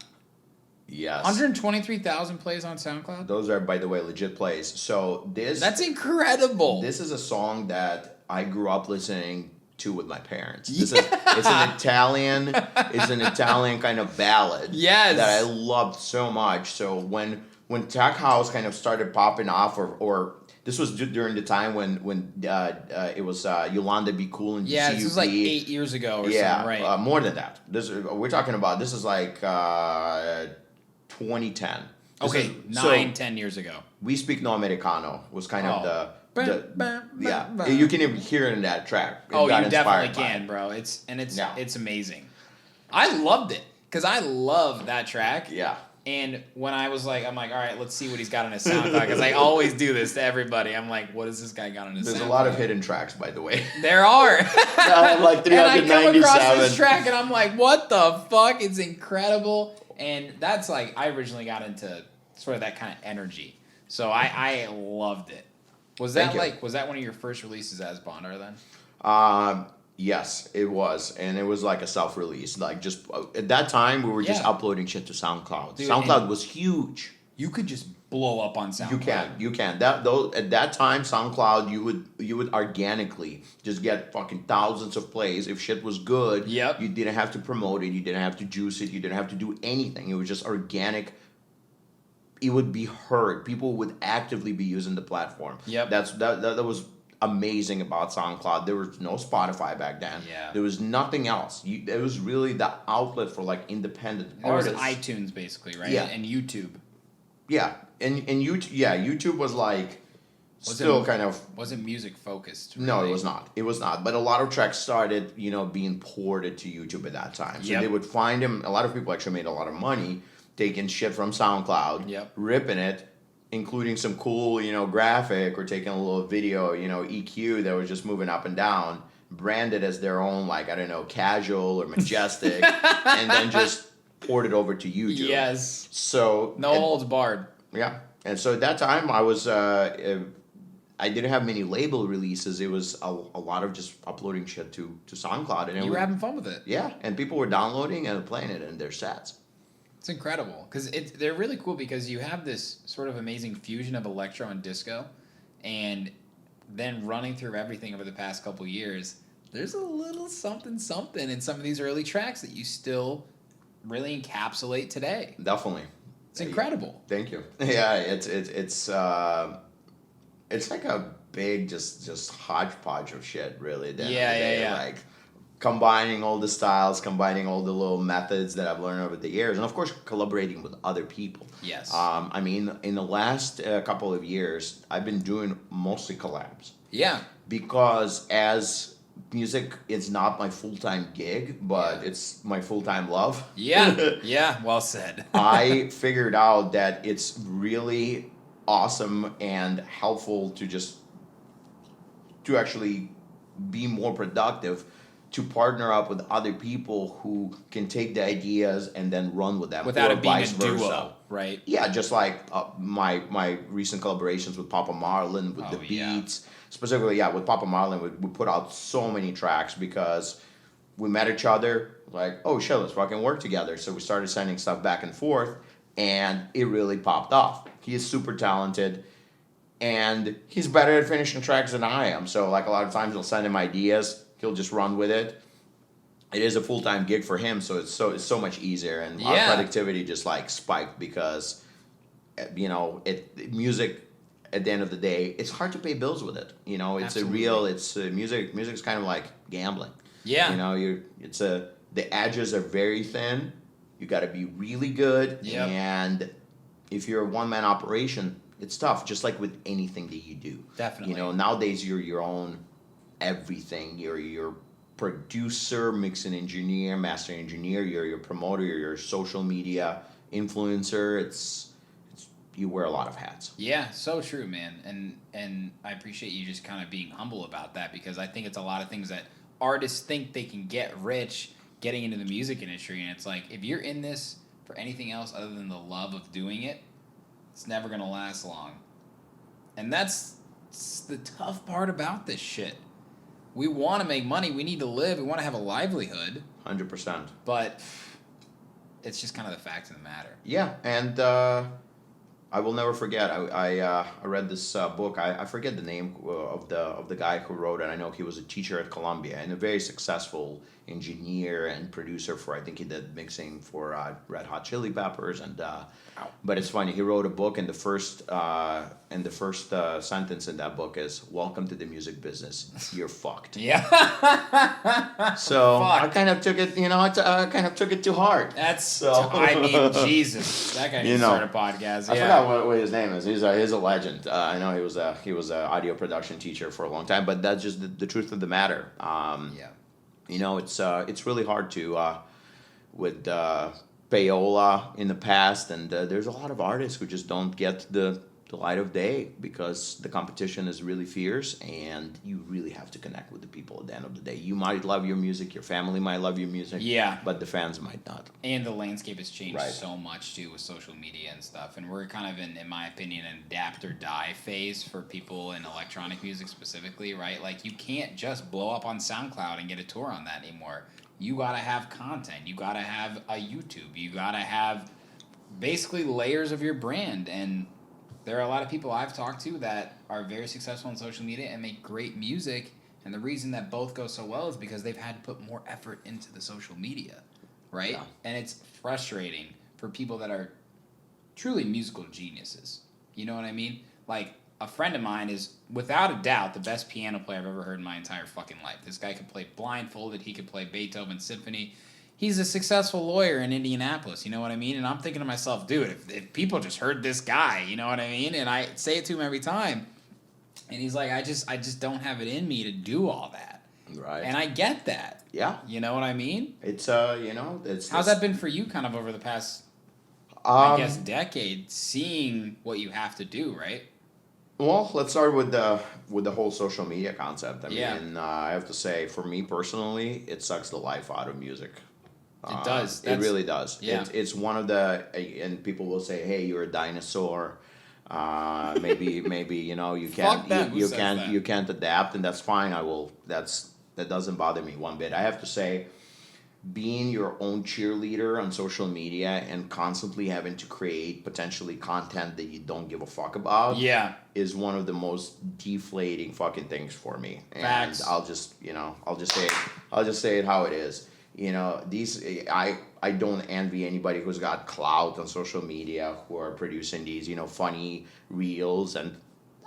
Yes. 123,000 plays on SoundCloud? Those are, by the way, legit plays. So That's incredible. This is a song that I grew up listening to with my parents. It's an Italian kind of ballad. Yes. That I loved so much. So when tech house kind of started popping off, or this was during the time when it was Yolanda Be Cool and this was like 8 years ago or something, right? More than that. This is like 2010. Okay, 10 years ago. We Speak No Americano was kind of you can even hear it in that track. You definitely can, bro. It's amazing. I loved it because I love that track. Yeah. And when I'm like, all right, let's see what he's got on his SoundCloud, because I always do this to everybody. I'm like, what has this guy got on his SoundCloud? There's a lot of hidden tracks, by the way. There are. Like 397. And I come across this track, and I'm like, what the fuck? It's incredible. And that's like, I originally got into sort of that kind of energy. So I loved it. Was that one of your first releases as Bondar then? Yes, it was, and it was like a self-release. Like, just at that time, we were just uploading shit to SoundCloud. Dude, SoundCloud was huge. You could just blow up on SoundCloud. You can. At that time, SoundCloud, you would organically just get fucking thousands of plays if shit was good. Yep. You didn't have to promote it. You didn't have to juice it. You didn't have to do anything. It was just organic. It would be heard. People would actively be using the platform. Yep. That was amazing about SoundCloud. There was no Spotify back then. Yeah. There was nothing else. It was really the outlet for like independent artists. There was iTunes basically, right? Yeah. And YouTube. Yeah. And YouTube was like wasn't music focused. Really. No, it was not. It was not. But a lot of tracks started, being ported to YouTube at that time. So they would find them. A lot of people actually made a lot of money taking shit from SoundCloud, ripping it, including some cool, graphic, or taking a little video, EQ that was just moving up and down, branded as their own, like, I don't know, casual or majestic, and then just poured it over to YouTube. Yes. So no holds barred. Yeah. And so at that time, I was, at I didn't have many label releases. It was a lot of just uploading shit to SoundCloud, and You were having fun with it. yeah, and people were downloading and playing it in their sets. It's incredible because they're really cool because you have this sort of amazing fusion of electro and disco, and then running through everything over the past couple years, there's a little something in some of these early tracks that you still really encapsulate today. Definitely, it's incredible. Thank you. Yeah, it's like a big just hodgepodge of shit, really. At the end of the day. Like combining all the styles, combining all the little methods that I've learned over the years, and of course collaborating with other people. Yes. I mean, in the last couple of years, I've been doing mostly collabs. Yeah. Because as music is not my full-time gig, but it's my full-time love. Yeah. Yeah. Well said. I figured out that it's really awesome and helpful to actually be more productive, to partner up with other people who can take the ideas and then run with them, without or it being vice a duo, versa. right? Yeah, just like my recent collaborations with Papa Marlin, with the beats. Specifically, with Papa Marlin, we put out so many tracks because we met each other, like, oh shit, let's fucking work together. So we started sending stuff back and forth, and it really popped off. He is super talented, and he's better at finishing tracks than I am. So like a lot of times I'll send him ideas, he'll just run with it. It is a full-time gig for him, so it's so much easier, and our productivity just like spiked because, music. At the end of the day, it's hard to pay bills with it. It's Absolutely. Music's kind of like gambling. Yeah. The edges are very thin. You got to be really good. Yep. And if you're a one-man operation, it's tough, just like with anything that you do. Definitely. Nowadays you're your own everything. You're your producer, mixing engineer, master engineer, you're your promoter, you're your social media influencer. You wear a lot of hats. Yeah, so true, man. And I appreciate you just kind of being humble about that, because I think it's a lot of things that artists think they can get rich getting into the music industry, and it's like, if you're in this for anything else other than the love of doing it, it's never going to last long. And that's the tough part about this shit. We want to make money, we need to live, we want to have a livelihood. 100%. But it's just kind of the fact of the matter. Yeah, and I will never forget. I read this book. I forget the name of the guy who wrote it. I know he was a teacher at Columbia and a very successful engineer and producer for. I think he did mixing for Red Hot Chili Peppers and. But it's funny. He wrote a book, and the first sentence in that book is, "Welcome to the music business. You're fucked." Yeah. So I kind of took it. I kind of took it to heart. That's so. I mean, Jesus, that guy needs to start a podcast. I forgot what his name is. He's a legend. I know he was a audio production teacher for a long time, but that's just the truth of the matter. It's really hard to with payola in the past, and there's a lot of artists who just don't get the light of day because the competition is really fierce, and you really have to connect with the people at the end of the day. You might love your music, your family might love your music, but the fans might not. And the landscape has changed so much too with social media and stuff, and we're kind of in my opinion, an adapt or die phase for people in electronic music specifically, right? Like, you can't just blow up on SoundCloud and get a tour on that anymore. You gotta have content, you gotta have a YouTube, you gotta have basically layers of your brand. And there are a lot of people I've talked to that are very successful on social media and make great music, and the reason that both go so well is because they've had to put more effort into the social media, right? Yeah. And it's frustrating for people that are truly musical geniuses. You know what I mean? Like, a friend of mine is, without a doubt, the best piano player I've ever heard in my entire fucking life. This guy could play blindfolded, he could play Beethoven's Symphony. He's a successful lawyer in Indianapolis, you know what I mean? And I'm thinking to myself, dude, if people just heard this guy, you know what I mean? And I say it to him every time. And he's like, I just don't have it in me to do all that. Right. And I get that. Yeah. You know what I mean? It's, How's that been for you kind of over the past, I guess, decade, seeing what you have to do, right? Well, let's start with the whole social media concept. I mean, I have to say, for me personally, it sucks the life out of music. It does. It really does. Yeah. It's one of the, and people will say, hey, you're a dinosaur. Maybe you know you can't Fuck them. Who you says can't that? you can't adapt, and that's fine. That doesn't bother me one bit. I have to say, being your own cheerleader on social media and constantly having to create potentially content that you don't give a fuck about Yeah. is one of the most deflating fucking things for me. And Facts. I'll just say it how it is. You know, I don't envy anybody who's got clout on social media who are producing these, you know, funny reels, and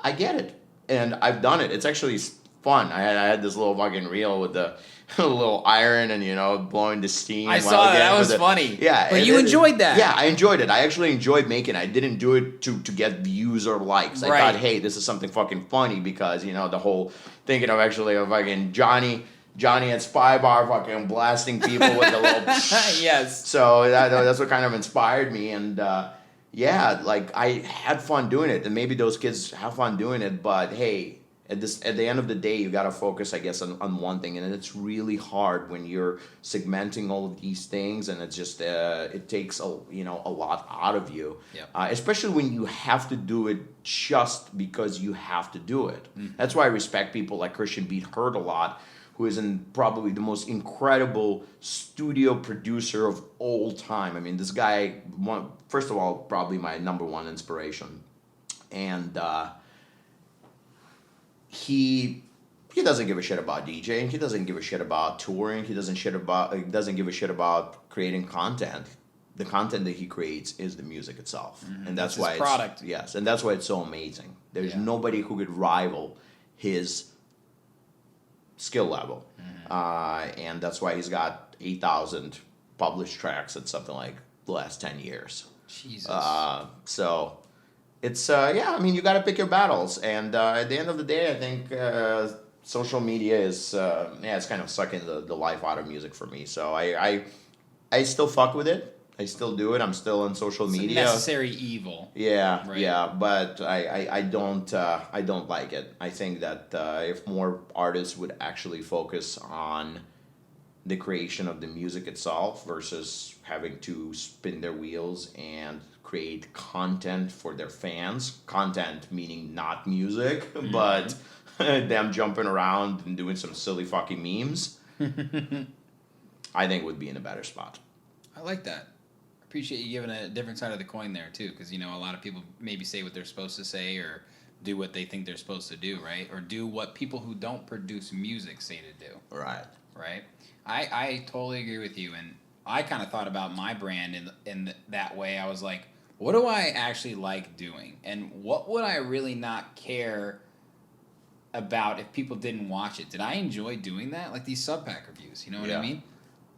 I get it. And I've done it. It's actually fun. I had this little fucking reel with the little iron and, you know, blowing the steam. I saw that. That was funny. Yeah. But you enjoyed that. Yeah, I enjoyed it. I actually enjoyed making it. I didn't do it to get views or likes. I Right. thought, hey, this is something fucking funny because, you know, the whole thinking of actually of fucking Johnny at Spy Bar fucking blasting people with the little Yes. So that's what kind of inspired me. And yeah, like I had fun doing it. And maybe those kids have fun doing it. But hey, at the end of the day, you got to focus, I guess, on one thing. And it's really hard when you're segmenting all of these things. And it's just, it takes, a lot out of you. Yep. Especially when you have to do it just because you have to do it. That's why I respect people like Christian Beat Hurt a lot, who is probably the most incredible studio producer of all time. I mean, this guy, first of all, probably my number one inspiration. And he doesn't give a shit about DJing. He doesn't give a shit about touring. He doesn't give a shit about creating content. The content that he creates is the music itself. And that's It's why his product. Yes, and that's why it's so amazing. There's Yeah. nobody who could rival his skill level. And that's why he's got 8,000 published tracks in something like the last 10 years. Jesus. So it's, I mean, you got to pick your battles. And at the end of the day, I think social media is, it's kind of sucking the life out of music for me. So I still fuck with it. I still do it. I'm still on social It's a media. necessary evil. Yeah, Right. yeah, but I don't like it. I think that if more artists would actually focus on the creation of the music itself versus having to spin their wheels and create content for their fans, content meaning not music, but them jumping around and doing some silly fucking memes, I think would be in a better spot. I like that. Appreciate you giving a different side of the coin there too, because you know a lot of people maybe say what they're supposed to say or do what they think they're supposed to do, right? Or do what people who don't produce music say to do, Right. right? I totally agree with you, and I kind of thought about my brand in that way. I was like, what do I actually like doing, and what would I really not care about if people didn't watch it? Did I enjoy doing that, like these Subpack reviews? You know what Yeah. I mean?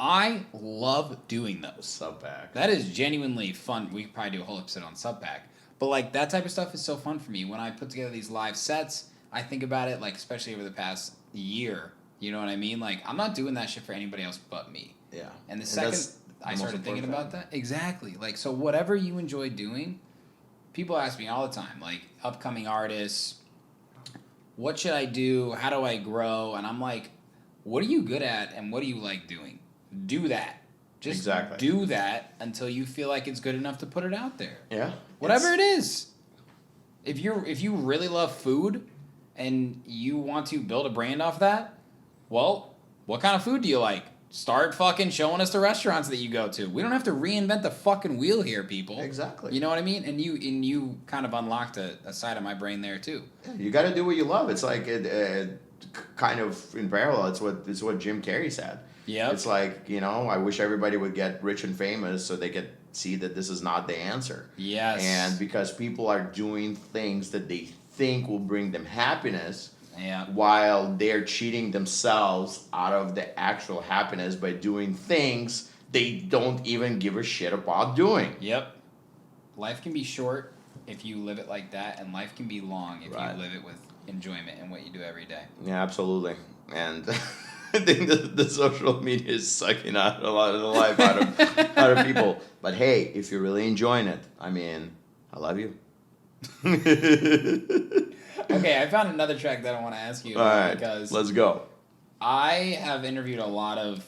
I love doing those. Subpack. That is genuinely fun. We could probably do a whole episode on Subpack. But, like, that type of stuff is so fun for me. When I put together these live sets, I think about it, like, especially over the past year. You know what I mean? Like, I'm not doing that shit for anybody else but me. Yeah. And the that's second the I most started thinking important about that, exactly. Like, so whatever you enjoy doing, people ask me all the time, like, upcoming artists, what should I do? How do I grow? And I'm like, what are you good at and what do you like doing? Do that. Just Exactly. do that until you feel like it's good enough to put it out there. Yeah. Whatever it is. If you really love food and you want to build a brand off that, well, what kind of food do you like? Start fucking showing us the restaurants that you go to. We don't have to reinvent the fucking wheel here, people. Exactly. You know what I mean? And you kind of unlocked a side of my brain there too. You got to do what you love. It's like kind of in parallel. It's what Jim Carrey said. Yep. It's like, you know, I wish everybody would get rich and famous so they could see that this is not the answer. Yes. And because people are doing things that they think will bring them happiness, Yeah. while they're cheating themselves out of the actual happiness by doing things they don't even give a shit about doing. Yep. Life can be short if you live it like that, and life can be long if Right. you live it with enjoyment in what you do every day. Yeah, absolutely. And I think the social media is sucking out a lot of the life out of people. But hey, if you're really enjoying it, I mean, I love you. Okay, I found another track that I want to ask you All about right, because let's go. I have interviewed a lot of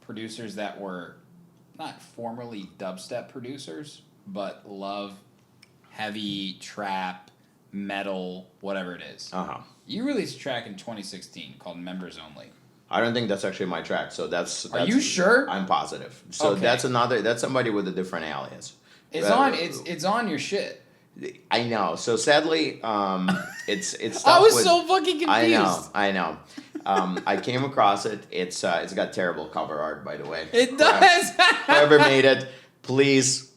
producers that were not formerly dubstep producers, but love heavy trap, metal, whatever it is. You released a track in 2016 called Members Only. I don't think that's actually my track. So that's Are you sure? I'm positive. So Okay. that's somebody with a different alias. It's on your shit. I know. So sadly, it's stuff I was with, so fucking confused. I know. I came across it. It's got terrible cover art, by the way. It does. Whoever made it, please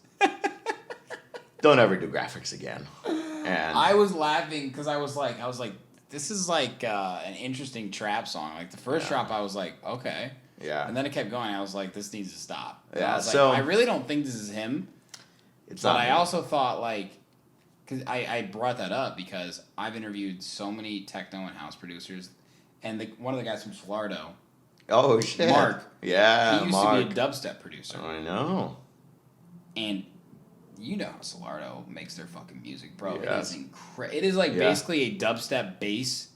don't ever do graphics again. And I was laughing because I was like, this is like an interesting trap song. Like the first drop, I was like, okay. Yeah. And then it kept going. I was like, this needs to stop. And Yeah, I was so- like, I really don't think this is him. it's But not I me. also thought like, because I brought that up because I've interviewed so many techno and house producers, and one of the guys from Solardo, Oh shit. Mark. Yeah, he used Mark. to be a dubstep producer, I know. and you know how Solardo makes their fucking music, bro. Yes. It is It is like Yeah. basically a dubstep bass,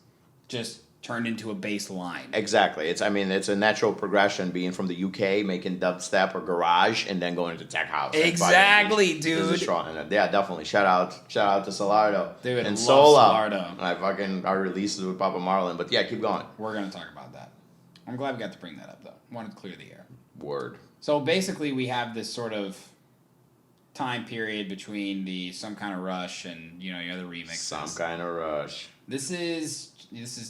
just turned into a bass line. Exactly. It's a natural progression being from the UK, making dubstep or garage, and then going into tech house. Exactly, This is dude. strong. Yeah, definitely. Shout out to Solardo. Dude, and love Sola. Solardo. I released it with Papa Marlon. But yeah, keep going. We're gonna talk about that. I'm glad we got to bring that up though. Wanted to clear the air. Word. So basically, we have this sort of time period between the Some Kind of Rush and your other remixes. Some kind of rush. This is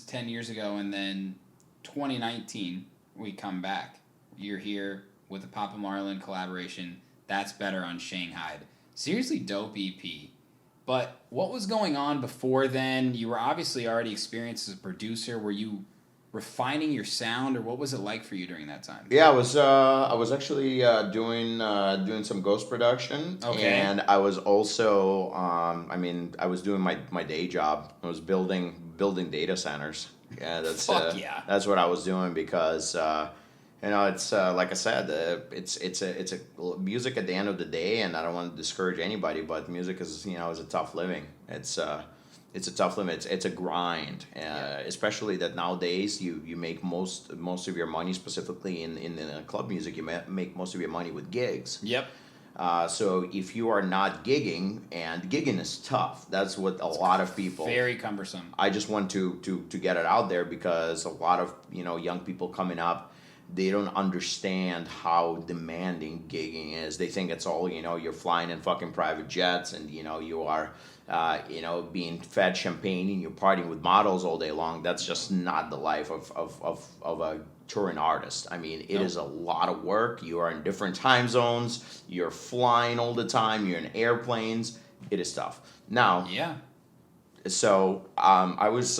10 years ago, and then 2019 we come back. You're here with the Papa Marlon collaboration. That's Better on Shanghai. Seriously dope EP. But what was going on before then? You were obviously already experienced as a producer. Were you refining your sound, or what was it like for you during that time? Yeah, I was actually doing some ghost production, Okay. and I was also I was doing my day job. I was building data centers. Yeah, Yeah. that's what I was doing because it's like I said, it's a music at the end of the day, and I don't want to discourage anybody, but music is is a tough living. It's a tough limit. It's a grind, especially that nowadays you make most of your money, specifically in club music. You make most of your money with gigs. Yep. So if you are not gigging, and gigging is tough, that's what a lot of people. Very cumbersome. I just want to get it out there because a lot of young people coming up, they don't understand how demanding gigging is. They think it's all you're flying in fucking private jets, and you are being fed champagne and you're partying with models all day long. That's just not the life of a touring artist. I mean, it is a lot of work. You are in different time zones. You're flying all the time. You're in airplanes. It is tough. Now, Yeah. so I was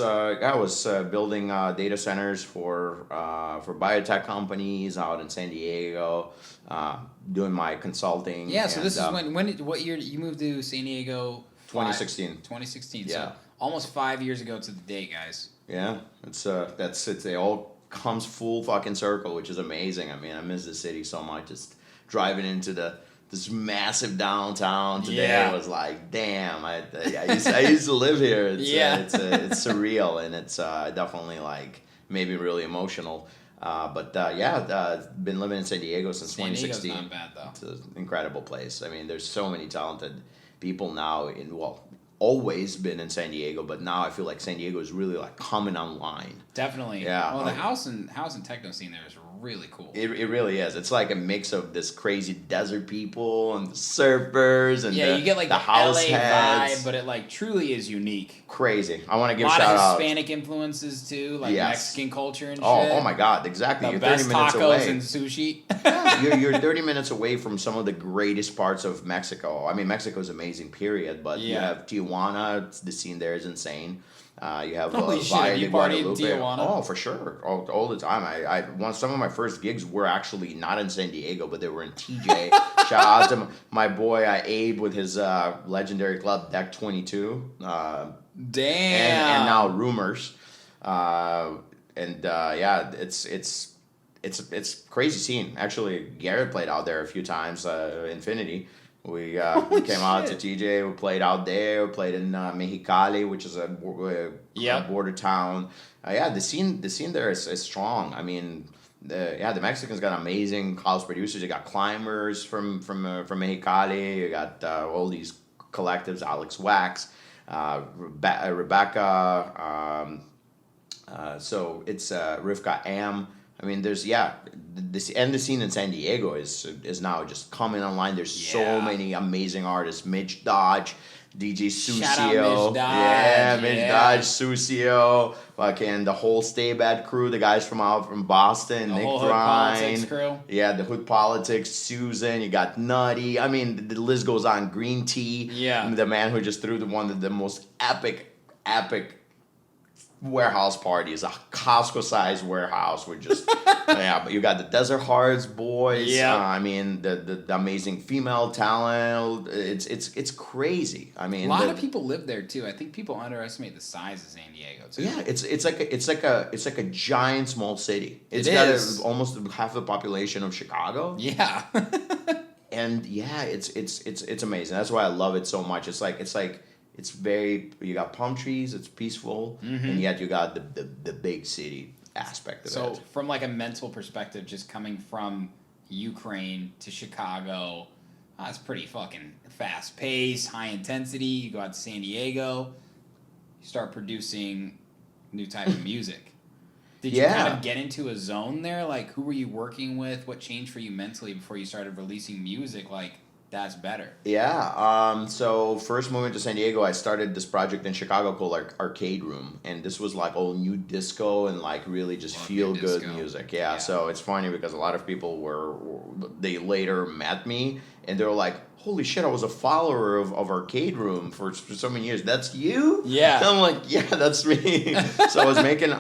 building data centers for biotech companies out in San Diego, doing my consulting. Yeah, so this is and, what year you moved to San Diego? 2016. 2016. Yeah. So almost 5 years ago to the day, guys. Yeah, it all comes full fucking circle, which is amazing. I mean, I miss the city so much. Just driving into this massive downtown today was like, damn. I used to live here. It's surreal, and it's definitely like maybe really emotional. Been living in San Diego since San Diego's 2016. not bad though. It's an incredible place. I mean, there's so many talented people now always been in San Diego, but now I feel like San Diego is really like coming online. Definitely. Yeah. Well, the house and techno scene there is really cool. It really is. It's like a mix of this crazy desert people and the surfers and you get like the the house LA heads. vibe, but it like truly is unique. Crazy. I want to A give lot shout of out. Hispanic influences too, like Yes. Mexican culture and shit. Oh my God! Exactly. The You're best 30 minutes tacos away. and sushi. you're 30 minutes away from some of the greatest parts of Mexico. I mean, Mexico's amazing, period. But you Yeah. have Tijuana. The scene there is insane. You have Holy shit, Valle have you de partied in Guadalupe. Tijuana? Oh, for sure, all the time. Some of my first gigs were actually not in San Diego, but they were in TJ. Shout out to my boy Abe with his legendary club Deck 22. Damn. And now Rumors. It's crazy scene. Actually, Garrett played out there a few times. Infinity. We came out to TJ. We played out there. We played in Mexicali, which is a border town. The scene there is strong. I mean, the Mexicans got amazing house producers. You got climbers from Mexicali. You got all these collectives, Alex Wax, Rebecca. So it's Rivka Am. I mean, there's the scene in San Diego is now just coming online. There's so many amazing artists. Mitch Dodge, DJ Susio, Shout out Mitch Dodge. Mitch Dodge, Susio, fucking the whole Stay Bad crew, the guys from Boston, The Nick whole Hood Bryan, Politics crew. yeah, the Hood Politics, Susan, you got Nutty. I mean, the list goes on. Green Tea, the man who just threw one of the most epic warehouse parties, a Costco-sized warehouse with just but you got the Desert Hearts boys. I mean the amazing female talent. It's crazy. I mean, a lot of people live there too. I think people underestimate the size of San Diego too. Yeah, it's like a giant small city. It's got almost half the population of Chicago. Yeah. And yeah, it's amazing. That's why I love it so much. It's very, you got palm trees, it's peaceful, and yet you got the big city aspect of it. So from like a mental perspective, just coming from Ukraine to Chicago, it's pretty fucking fast paced, high intensity. You go out to San Diego, you start producing new type of music. Did you kind of get into a zone there? Like, who were you working with? What changed for you mentally before you started releasing music? Like, that's better. Yeah. So first moving to San Diego, I started this project in Chicago called Arcade Room, and this was like all new disco and like really just feel good music. Yeah. So it's funny because a lot of people they later met me and they were like, "Holy shit! I was a follower of Arcade Room for so many years. That's you?" Yeah. And I'm like, "Yeah, that's me." So I was making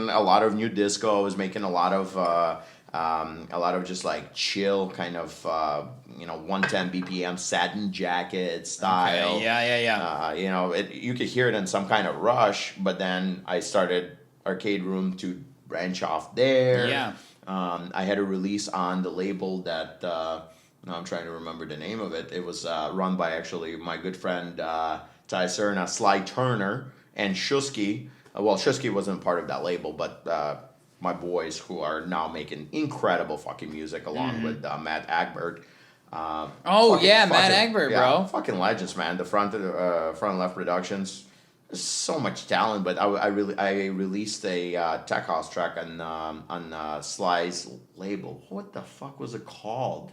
a lot of new disco. I was making a lot of just like chill kind of 110 BPM satin jacket style. Okay. Yeah. You could hear it in some kind of rush, but then I started Arcade Room to branch off there. Yeah. I had a release on the label that now I'm trying to remember the name of it. It was run by actually my good friend Ty Serna, Sly Turner, and Shusky. Well, Shusky wasn't part of that label, but my boys who are now making incredible fucking music along with Matt Agbert. Matt Agbert, bro. Fucking legends, man. The front left productions. There's so much talent, but I released a tech house track on Sly's label. What the fuck was it called?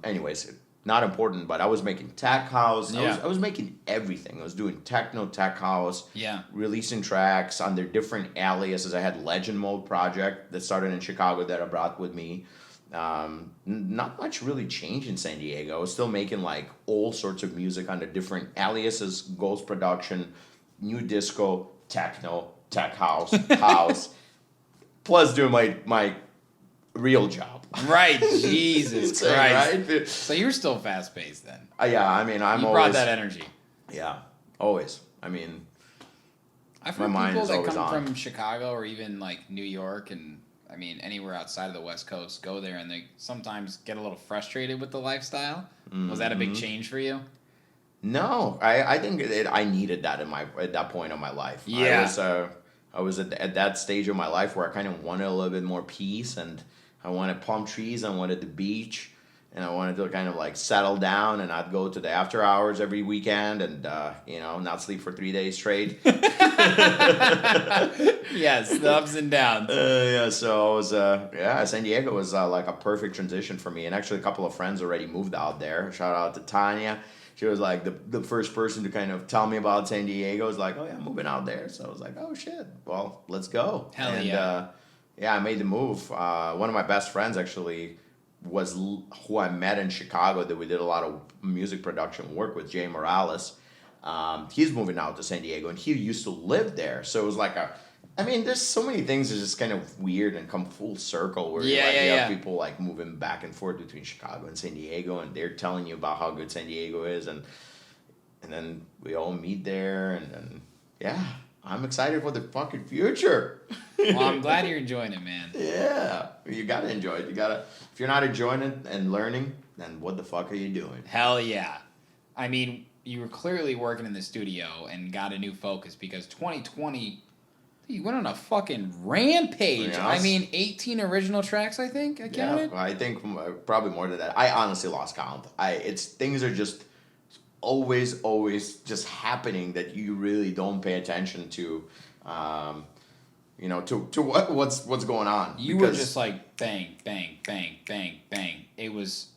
Anyways, not important, but I was making tech house. Yeah. I was making everything. I was doing techno, tech house. Yeah. Releasing tracks under different aliases. I had Legend Mode project that started in Chicago that I brought with me. Not much really changed in San Diego. I was still making like all sorts of music under different aliases, Ghost Production, New Disco, Techno, Tech House, House, plus doing my real job. Right, Jesus Christ. Right? So you were still fast paced then. Yeah, I mean, You brought that energy. Yeah, always. I mean, I've my heard mind people is that always come on. from Chicago or even like New York and I mean anywhere outside of the West Coast go there and they sometimes get a little frustrated with the lifestyle. Was that a big change for you? No, I think I needed that at that point of my life. Yeah. I was at that stage of my life where I kind of wanted a little bit more peace, and I wanted palm trees, I wanted the beach, and I wanted to kind of like settle down, and I'd go to the after hours every weekend and not sleep for 3 days straight. Yes, the ups and downs. So I was San Diego was like a perfect transition for me, and actually a couple of friends already moved out there. Shout out to Tanya. She was like the first person to kind of tell me about San Diego. Was like, "Oh yeah, I'm moving out there." So I was like, "Oh shit, well, let's go." Hell and, yeah. I made the move. One of my best friends actually was who I met in Chicago that we did a lot of music production work with, Jay Morales. He's moving out to San Diego, and he used to live there. So it was like there's so many things that's just kind of weird and come full circle where you have people like moving back and forth between Chicago and San Diego, and they're telling you about how good San Diego is, and then we all meet there, and I'm excited for the fucking future. Well, I'm glad you're enjoying it, man. Yeah, you gotta enjoy it. If you're not enjoying it and learning, then what the fuck are you doing? Hell yeah. I mean, you were clearly working in the studio and got a new focus because 2020 He went on a fucking rampage. Yes. I mean, 18 original tracks, I think. I counted. Yeah, I think probably more than that. I honestly lost count. Things are just always just happening that you really don't pay attention to. To what's going on. You were just like bang, bang, bang, bang, bang. It was,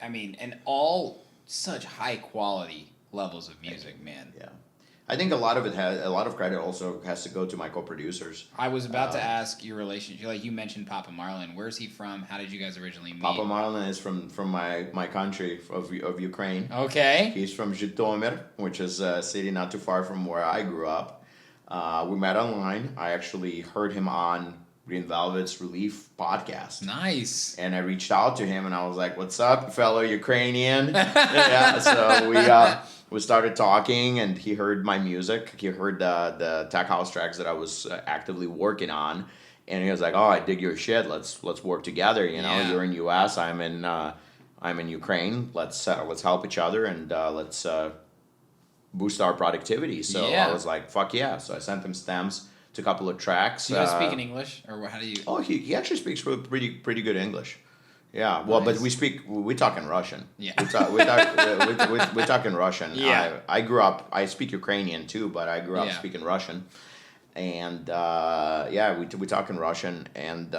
I mean, and all such high quality levels of music, man. Yeah. I think a lot of credit also has to go to my co-producers. I was about to ask your relationship. Like you mentioned Papa Marlon. Where's he from? How did you guys originally meet? Papa Marlon is from my country of Ukraine. Okay. He's from Zhytomyr, which is a city not too far from where I grew up. We met online. I actually heard him on Green Velvet's Relief podcast. Nice. And I reached out to him and I was like, "What's up, fellow Ukrainian?" Yeah. So we started talking, and he heard my music. He heard the tech house tracks that I was actively working on, and he was like, "Oh, I dig your shit. Let's work together. Yeah. You're in U.S. I'm in Ukraine. Let's help each other and let's boost our productivity." So Yeah. I was like, "Fuck yeah!" So I sent him stems to a couple of tracks. Do you guys speak in English, or how do you? Oh, he actually speaks pretty good English. Yeah, well, Nice. but we talk in Russian. Yeah. We talk in Russian. Yeah. I grew up. I speak Ukrainian too, but I grew up Yeah. speaking Russian. And we talk in Russian, and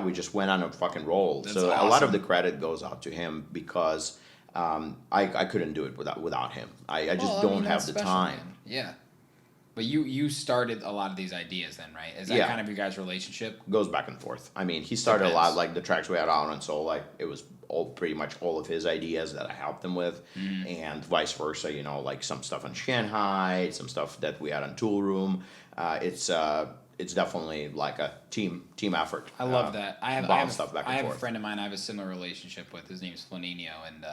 we just went on a fucking roll. That's so a lot of awesome. the credit goes out to him because I couldn't do it without him. I just don't have that's the special, time. man. Yeah. But you started a lot of these ideas then, right? Is that Yeah. kind of your guys' relationship? Goes back and forth. I mean, he started a Depends. lot, like the tracks we had out on Soul, like it was pretty much all of his ideas that I helped him with, and vice versa. Like some stuff on Shanghai, some stuff that we had on Tool Room. It's definitely like a team effort. I love that. I have bounce stuff back and I have forth. a friend of mine I have a similar relationship with. His name's Flaninho, and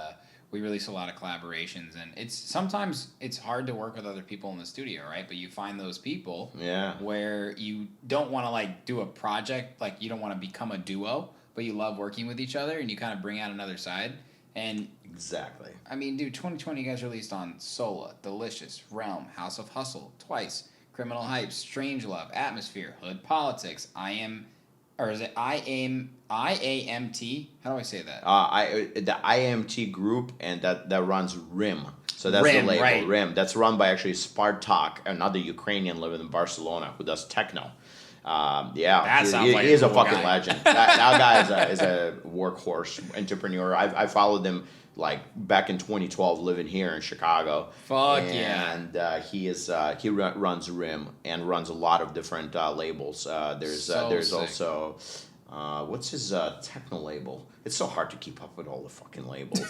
we release a lot of collaborations. And sometimes it's hard to work with other people in the studio, right? But you find those people Yeah. where you don't want to like do a project, like you don't want to become a duo, but you love working with each other, and you kind of bring out another side. And Exactly. I mean, dude, 2020 you guys released on Sola, Delicious, Realm, House of Hustle, Twice, Criminal Hype, Strange Love, Atmosphere, Hood Politics, IAMT? How do I say that? The IMT group, and that runs RIM. So that's RIM, the label, right. RIM. That's run by actually Spartak, another Ukrainian living in Barcelona who does techno. That sounds he like is a a cool fucking guy. legend. That guy is a workhorse entrepreneur. I followed him like back in 2012, living here in Chicago. Fuck yeah. And he runs RIM and runs a lot of different labels. There's sick. also what's his techno label? It's so hard to keep up with all the fucking labels.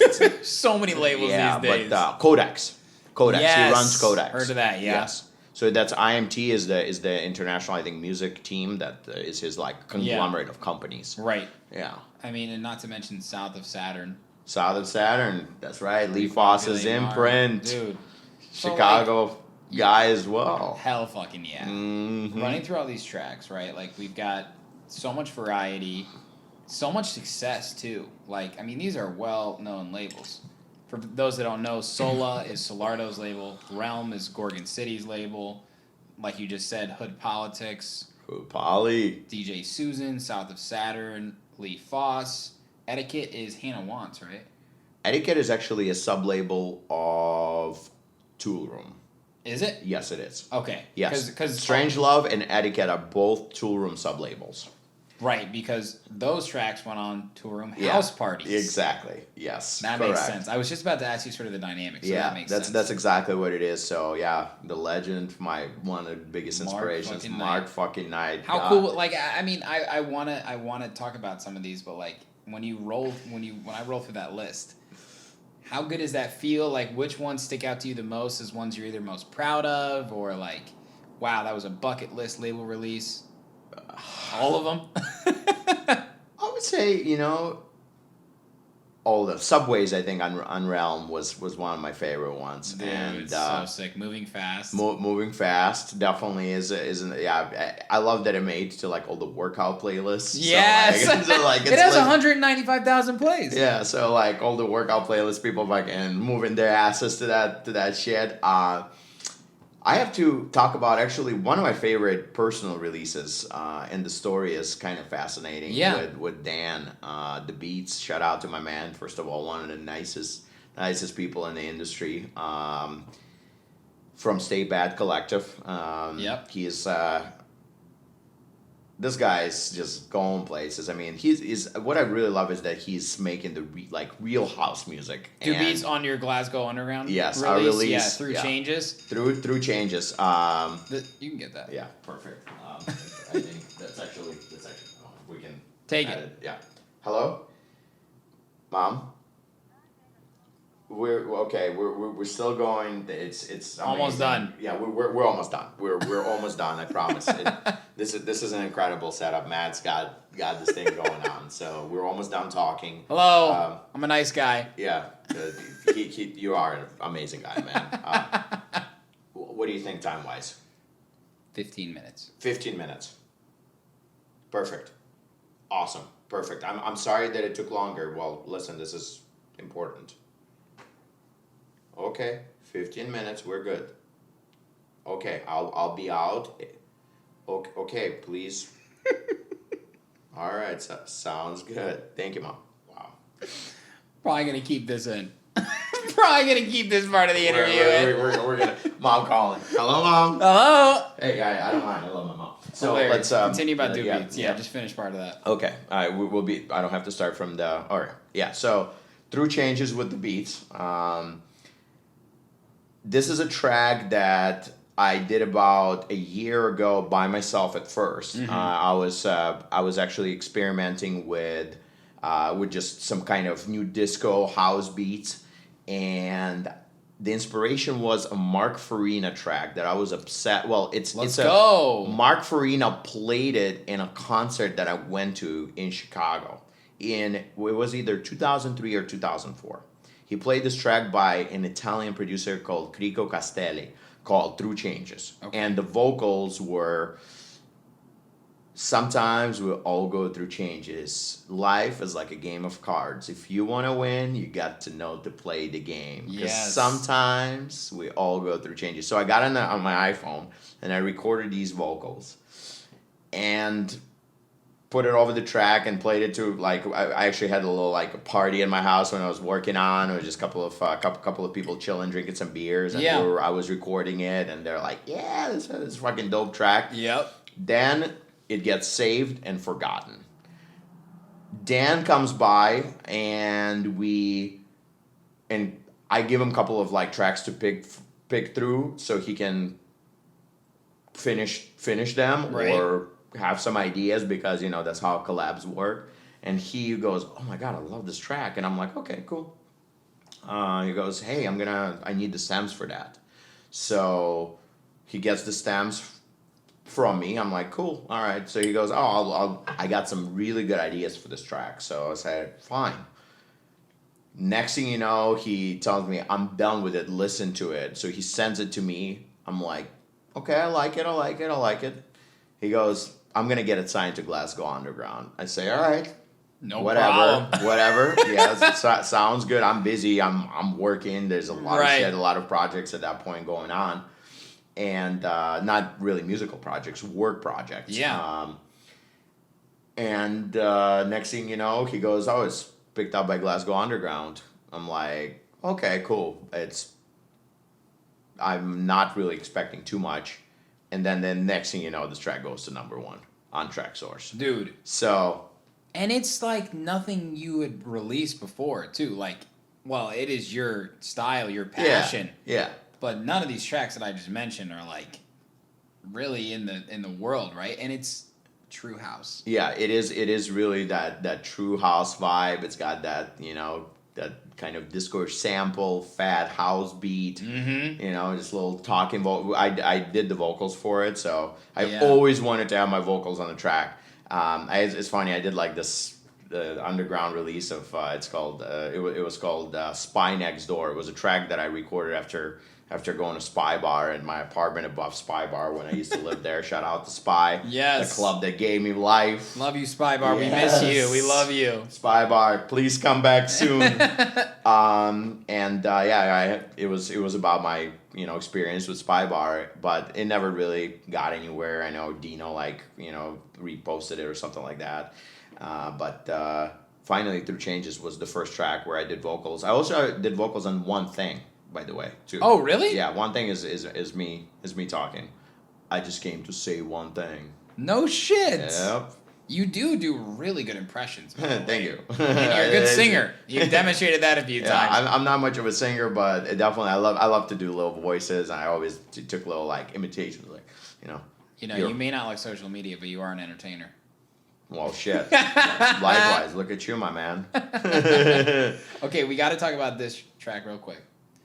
So many labels these days. But Codex. Yes. He runs Codex. Heard of that, yeah. Yes. So that's IMT is the international, I think, music team that is his like conglomerate of companies. Right. Yeah. I mean, and not to mention South of Saturn. South of Saturn. That's right. Lee Foss's Populating our- imprint. Dude. So, Chicago guy as well. Hell fucking yeah. Mhm. Running through all these tracks, right? Like, we've got so much variety, so much success, too. Like, I mean, these are well-known labels. For those that don't know, Sola is Solardo's label. Realm is Gorgon City's label. Like you just said, Hood Politics, Polly. DJ Susan, South of Saturn, Lee Foss. Etiquette is Hannah Wants, right? Etiquette is actually a sub-label of Tool Room. Is it? Yes, it is. Okay. Yes. Because Strange Love and Etiquette are both Tool Room sub-labels. Right, because those tracks went on Tool Room Yeah, house parties. Exactly. Yes. That correct. makes sense. I was just about to ask you sort of the dynamics. So Yeah, that makes sense. that's exactly what it is. So yeah, the legend, one of the biggest Mark inspirations, fucking Mark Knight. fucking Knight. How cool! Like, I mean, I wanna talk about some of these, but like when I roll through that list, how good does that feel? Like, which ones stick out to you the most as ones you're either most proud of, or like, wow, that was a bucket list label release. All of them. I would say, all the Subways, I think, on Realm was one of my favorite ones. Dude, and it's so sick. Moving fast. Moving Fast definitely is I love that it made to like all the workout playlists. Yes. So, like, it has 195,000 plays. Yeah, so like all the workout playlists, people fucking moving their asses to that shit. I have to talk about actually one of my favorite personal releases, and the story is kind of fascinating. Yeah. With Dan, the Beats. Shout out to my man. First of all, one of the nicest people in the industry. From Stay Bad Collective. Yep. He is. This guy's just going places. I mean, he's what I really love is that he's making the real house music. Two Beats on your Glasgow Underground Yes, our release. Yeah, through changes. Through changes. You can get that. Yeah, perfect. I think that's actually we can Take add it. Yeah. Hello, Mom. We're okay. We're still going. It's Almost amazing. done. Yeah, we're almost done. We're almost done. I promise. This is an incredible setup. Matt's got this thing going on. So we're almost done talking. Hello. I'm a nice guy. Yeah, you are an amazing guy, man. What do you think time wise? 15 minutes. 15 minutes. Perfect. Awesome. Perfect. I'm sorry that it took longer. Well, listen, this is important. Okay, 15 minutes, we're good. Okay, I'll be out. Okay, please. All right, sounds good. Thank you, Mom. Wow. Probably gonna keep this in. Probably gonna keep this part of the interview in. We're gonna. Mom calling. Hello, Mom. Hello. Hey, I don't mind. I love my mom. So Hilarious. let's continue about Two yeah, Beats. Yeah, just finish part of that. Okay. All right. We'll be. I don't have to start from the. All right. Yeah. So through changes with the beats. This is a track that I did about a year ago by myself at first. Mm-hmm. I was actually experimenting with just some kind of new disco house beats, and the inspiration was a Mark Farina track that I was upset. Well, Let's go. Mark Farina played it in a concert that I went to in Chicago. It was either 2003 or 2004. He played this track by an Italian producer called Crico Castelli called Through Changes. Okay. And the vocals were, sometimes we all go through changes. Life is like a game of cards. If you want to win, you got to know to play the game. Because sometimes we all go through changes. So I got on my iPhone and I recorded these vocals. And put it over the track and played it to I actually had a little a party in my house when I was working on. It was just a couple of people chilling, drinking some beers, and I was recording it, and they're like, "Yeah, this is fucking dope track." Yep. Then it gets saved and forgotten. Dan comes by and I give him a couple of tracks to pick through so he can finish them or have some ideas, because that's how collabs work. And he goes, "Oh my god, I love this track." And I'm like, "Okay, cool." He goes, "Hey, I need the stems for that." So he gets the stems from me. I'm like, "Cool, all right." So he goes, "Oh, I got some really good ideas for this track." So I said, "Fine." Next thing you know, he tells me, "I'm done with it, listen to it." So he sends it to me. I'm like, "Okay, I like it. He goes, "I'm going to get it signed to Glasgow Underground." I say, "All right. No whatever, problem. Whatever." Yeah, sounds good. I'm busy. I'm working. There's a lot of shit, a lot of projects at that point going on. And not really musical projects, work projects. Yeah. And next thing you know, he goes, "Oh, it's picked up by Glasgow Underground." I'm like, "Okay, cool." I'm not really expecting too much. And then the next thing you know, this track goes to number 1 on TrackSource. Dude. So. And it's nothing you had released before, too. It is your style, your passion. Yeah. But none of these tracks that I just mentioned are really in the world, right? And it's true house. Yeah, it is really that true house vibe. It's got that, that kind of disco sample, fat house beat, just a little talking vocal. I did the vocals for it, so I've always wanted to have my vocals on the track. It's funny, I did the underground release of, it's called, it was called Spy Next Door. It was a track that I recorded after after going to Spy Bar in my apartment above Spy Bar when I used to live there. Shout out to Spy. Yes. The club that gave me life. Love you, Spy Bar. Yes. We miss you. We love you. Spy Bar, please come back soon. It was about my experience with Spy Bar, but it never really got anywhere. I know Dino reposted it or something like that, but finally Through Changes was the first track where I did vocals. I also did vocals on One Thing, by the way, too. Oh, really? Yeah, One Thing is me talking. I just came to say one thing. No shit. Yep. You do really good impressions. Thank you. And you're a good singer. You've demonstrated that a few times. I'm not much of a singer, but definitely I love to do little voices. I always took little imitations, You may not like social media, but you are an entertainer. Well, shit. Likewise, look at you, my man. Okay, we got to talk about this track real quick.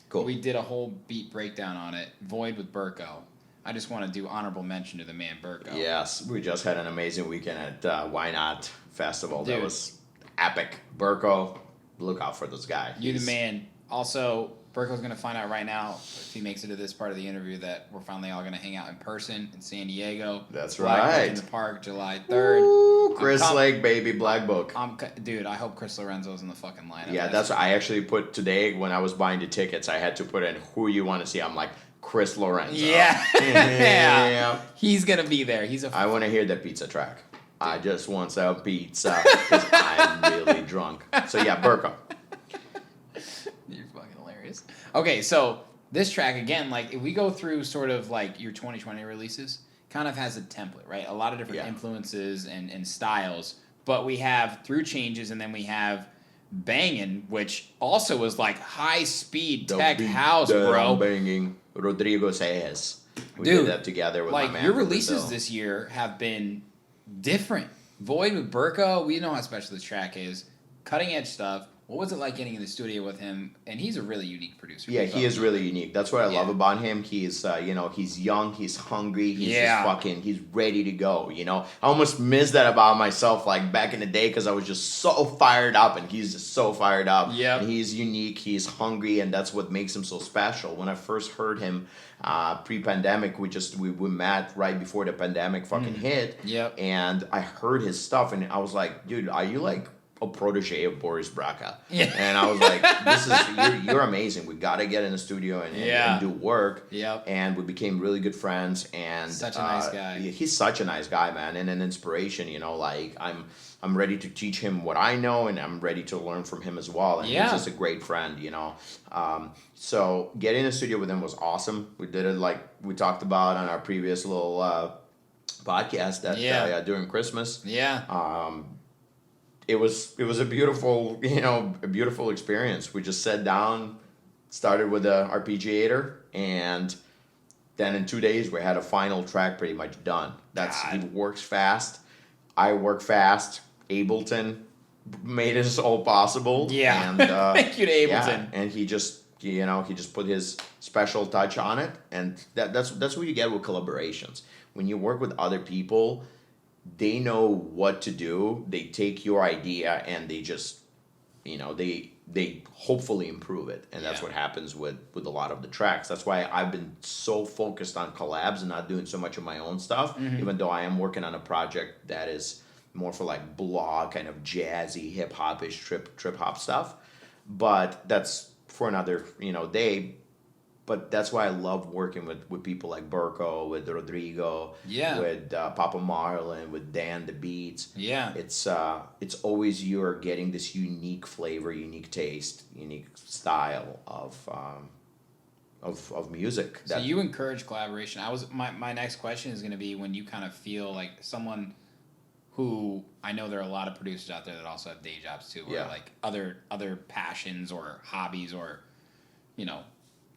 Cool. We did a whole beat breakdown on it. Void with Burko. I just want to do honorable mention to the man Burko. Yes, we just had an amazing weekend at Why Not Festival. Dude. That was epic. Burko, look out for this guy. You the man. Also, Burko's going to find out right now, if he makes it to this part of the interview, that we're finally all going to hang out in person in San Diego. That's Black Book right. in the park, July 3rd. Ooh, Chris Lake, baby, Black Book. Dude, I hope Chris Lorenzo's in the fucking lineup. Yeah, that's what I actually put today when I was buying the tickets. I had to put in who you want to see. I'm like, Chris Lorenzo. Yeah. Yeah. He's going to be there. He's a I want to hear the pizza track. I just want some pizza because I'm really drunk. So yeah, Burko. You're fucking hilarious. Okay, so this track, again, if we go through sort of your 2020 releases, kind of has a template, right? A lot of different influences and styles. But we have Through Changes, and then we have Bangin', which also was high-speed tech house, bro. I'm banging. Rodrigo says. We Dude, did that together with my man. your from releases Brazil. this year have been different. Void with Burko, we know how special this track is. Cutting edge stuff. What was it like getting in the studio with him? And he's a really unique producer. Yeah, he is really unique. That's what I love about him. He's, he's young, he's hungry, he's just he's ready to go, I almost miss that about myself, back in the day, because I was just so fired up, and he's just so fired up. Yeah. And he's unique, he's hungry, and that's what makes him so special. When I first heard him pre-pandemic, we met right before the pandemic fucking hit. Yep. And I heard his stuff, and I was like, dude, are you a protege of Boris Bracca? Yeah. And I was like, you're amazing. We got to get in the studio and do work. Yep. And we became really good friends. And Such a nice guy. He's such a nice guy, man, and an inspiration. I'm ready to teach him what I know, and I'm ready to learn from him as well. And he's just a great friend, So getting in the studio with him was awesome. We did it like we talked about on our previous little podcast during Christmas. Yeah. It was a beautiful, a beautiful experience. We just sat down, started with the arpeggiator, and then in 2 days we had a final track pretty much done. He works fast. I work fast. Ableton made this all possible. Yeah. And, thank you to Ableton. Yeah, and he just put his special touch on it, and that's what you get with collaborations. When you work with other people, they know what to do. They take your idea and they just, they hopefully improve it. And that's what happens with a lot of the tracks. That's why I've been so focused on collabs and not doing so much of my own stuff, even though I am working on a project that is more for blog, kind of jazzy, hip-hop-ish, trip-hop stuff. But that's for another, day. But that's why I love working with people like Burko, with Rodrigo, with Papa Marlon, with Dan the Beats. Yeah. It's always you're getting this unique flavor, unique taste, unique style of music. So you encourage collaboration. My next question is going to be when you kind of feel like someone who, I know there are a lot of producers out there that also have day jobs too, or other passions or hobbies or,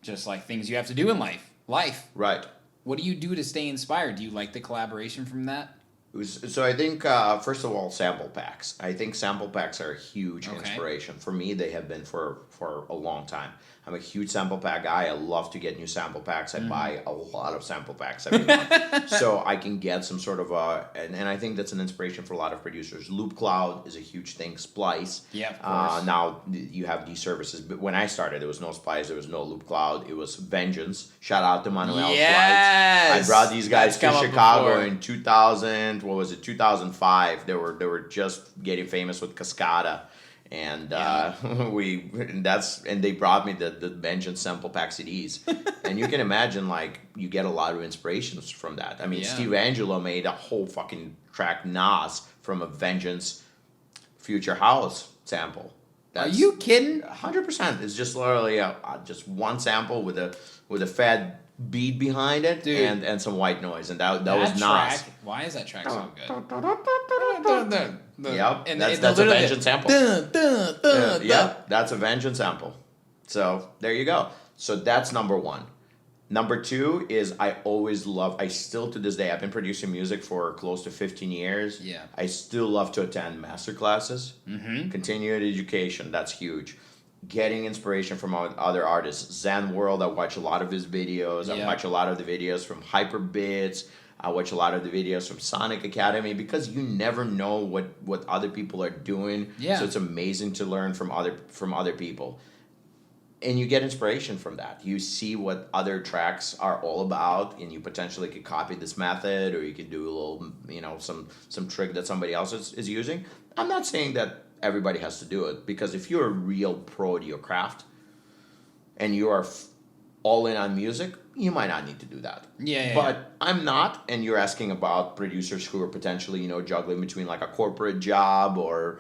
just things you have to do in life. Right. What do you do to stay inspired? Do you like the collaboration from that? So I think, first of all, sample packs. I think sample packs are a huge inspiration. For me, they have been for a long time. I'm a huge sample pack guy. I love to get new sample packs. I buy a lot of sample packs every month. So I can get some sort of and I think that's an inspiration for a lot of producers. Loop Cloud is a huge thing. Splice. Yeah, of course. Now you have these services. But when I started, there was no Splice. There was no Loop Cloud. It was Vengeance. Shout out to Manuel Yes! Flights. I brought these guys That's to come up Chicago before. in 2000. What was it? 2005. They were just getting famous with Cascada. And and they brought me the Vengeance sample pack CDs, and you can imagine like you get a lot of inspirations from that. I mean, Steve Angelo made a whole fucking track Nas from a Vengeance Future House sample. Are you kidding? 100%. It's just literally just one sample with a fat beat behind it, Dude. and some white noise, and that was Nas. Track, why is that track so good? Yep, And that's the a Vengeance sample. Yep. Yep, that's a Vengeance sample. So there you go. So that's number one. Number two is I still to this day, I've been producing music for close to 15 years. Yeah. I still love to attend master classes. Mm-hmm. Continued education, that's huge. Getting inspiration from other artists. Zen World, I watch a lot of his videos. I watch a lot of the videos from Hyperbits. I watch a lot of the videos from Sonic Academy because you never know what other people are doing. Yeah. So it's amazing to learn from other people. And you get inspiration from that. You see what other tracks are all about, and you potentially could copy this method, or you could do a little, some trick that somebody else is using. I'm not saying that everybody has to do it, because if you're a real pro at your craft and you are all in on music, you might not need to do that. But I'm not, and you're asking about producers who are potentially, juggling between like a corporate job or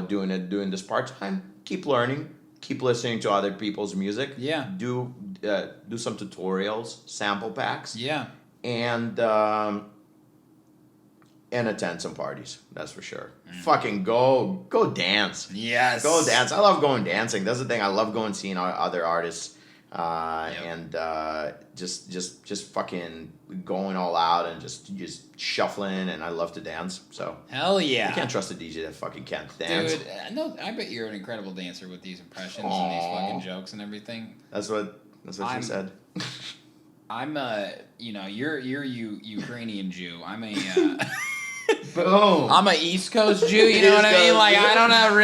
doing this part-time. Keep learning, keep listening to other people's music. Yeah. Do some tutorials, sample packs. Yeah. And attend some parties, that's for sure. Fucking go dance. Yes. Go dance. I love going dancing. That's the thing. I love going seeing other artists. And just fucking going all out and just shuffling, and I love to dance. So hell yeah, you can't trust a DJ that fucking can't dance. Dude, no, I bet you're an incredible dancer with these impressions and these fucking jokes and everything. That's what she said. I'm you're Ukrainian Jew. I'm a boom. I'm a East Coast Jew. You know what I mean? Like I don't have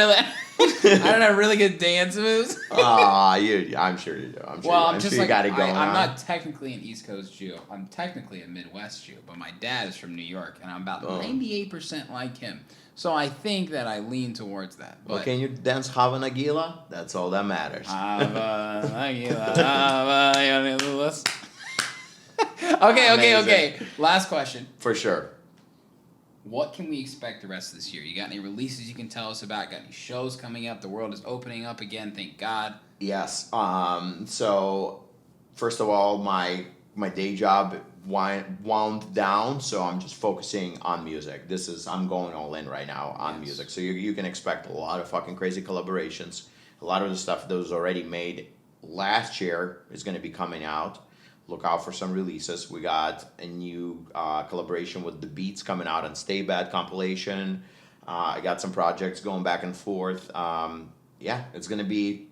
really good dance moves. I'm sure you do. I'm sure you got it going I'm on. not technically an East Coast Jew. I'm technically a Midwest Jew, but my dad is from New York, and I'm about 98% like him. So I think that I lean towards that. But well, can you dance Hava Nagila? That's all that matters. Hava Nagila, Hava Nagila. Okay. Last question. For sure. What can we expect the rest of this year? You got any releases you can tell us about? Got any shows coming up? The world is opening up again, thank God. Yes. So, first of all, my day job wound down, so I'm just focusing on music. I'm going all in right now on music. So you can expect a lot of fucking crazy collaborations. A lot of the stuff that was already made last year is going to be coming out. Look out for some releases. We got a new collaboration with The Beats coming out on Stay Bad compilation. I got some projects going back and forth. It's gonna be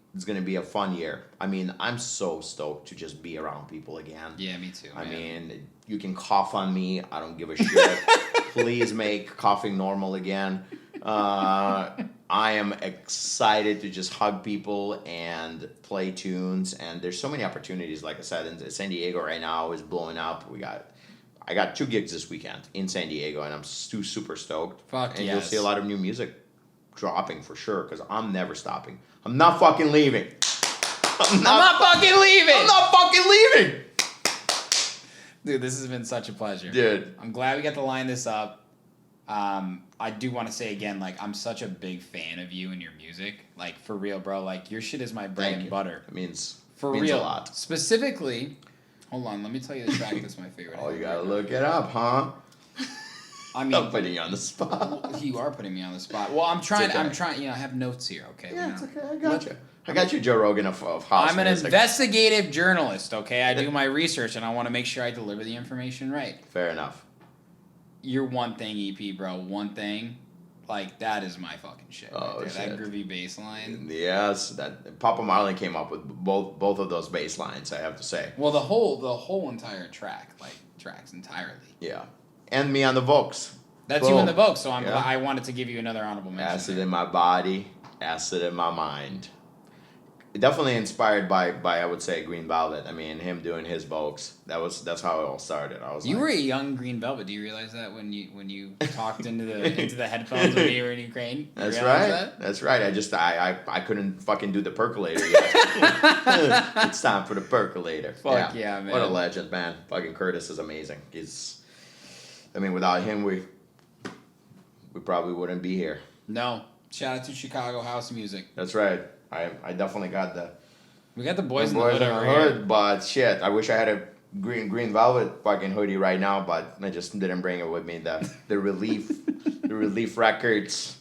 a fun year. I mean, I'm so stoked to just be around people again. Yeah, me too. I mean, you can cough on me. I don't give a shit. Please make coughing normal again. I am excited to just hug people and play tunes, and there's so many opportunities. Like I said, in San Diego right now is blowing up. I got 2 gigs this weekend in San Diego, and I'm super stoked. And you'll see a lot of new music dropping for sure, because I'm never stopping. I'm not fucking leaving. I'm not fucking leaving. Dude, this has been such a pleasure. Dude. I'm glad we got to line this up. I do want to say again, like, I'm such a big fan of you and your music. Like, for real, bro. Like, your shit is my bread and butter. It means for means real. a lot. Specifically, hold on, let me tell you the track that's my favorite. Oh, you gotta look it up, huh? I mean, I'm putting you on the spot. You are putting me on the spot. Well, I'm trying. Okay. I have notes here. Okay. Yeah, it's okay. I got you, Joe Rogan of house I'm an music. investigative journalist. Okay, I do my research and I want to make sure I deliver the information right. Fair enough. You're one thing, EP, bro. One thing. Like, that is my fucking shit. Oh, right there. shit. That groovy bass line. Yes, that Papa Marley came up with both of those bass lines, I have to say. Well, the whole entire track, like, tracks entirely. Yeah. And me on the vocals. That's Boom. you in the book, so Yeah. I wanted to give you another honorable mention. Acid in my body, acid in my mind. Definitely inspired by I would say Green Velvet. I mean, him doing his vocals. That's how it all started. I was You like, were a young Green Velvet. Do you realize that when you talked into the headphones when you were in Ukraine? That's You realize right. that? That's right. I couldn't fucking do the percolator yet. It's time for the percolator. Fuck yeah, man. What a legend, man. Fucking Curtis is amazing. Without him, we probably wouldn't be here. No. Shout out to Chicago house music. That's right. I definitely got We got the boys in the boys hood in the over hood, here. but shit, I wish I had a green velvet fucking hoodie right now, but I just didn't bring it with me. The relief records.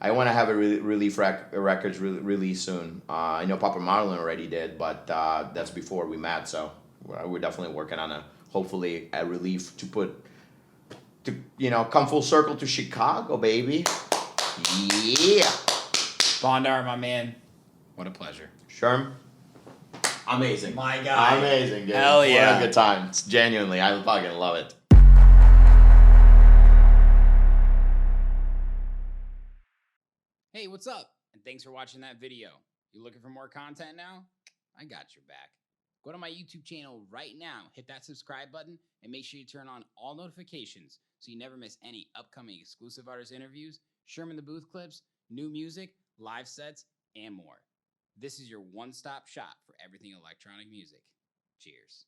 I want to have a relief records release soon. I know Papa Marlon already did, but that's before we met, so we're definitely working on hopefully a relief to come full circle to Chicago, baby. Yeah. Bondar, my man. What a pleasure. Sherm, amazing. My guy. Amazing, dude. Hell yeah. What a good time. It's genuinely, I fucking love it. Hey, what's up? And thanks for watching that video. You looking for more content now? I got your back. Go to my YouTube channel right now, hit that subscribe button, and make sure you turn on all notifications so you never miss any upcoming exclusive artist interviews, Sherman the Booth clips, new music, live sets, and more. This is your one-stop shop for everything electronic music. Cheers.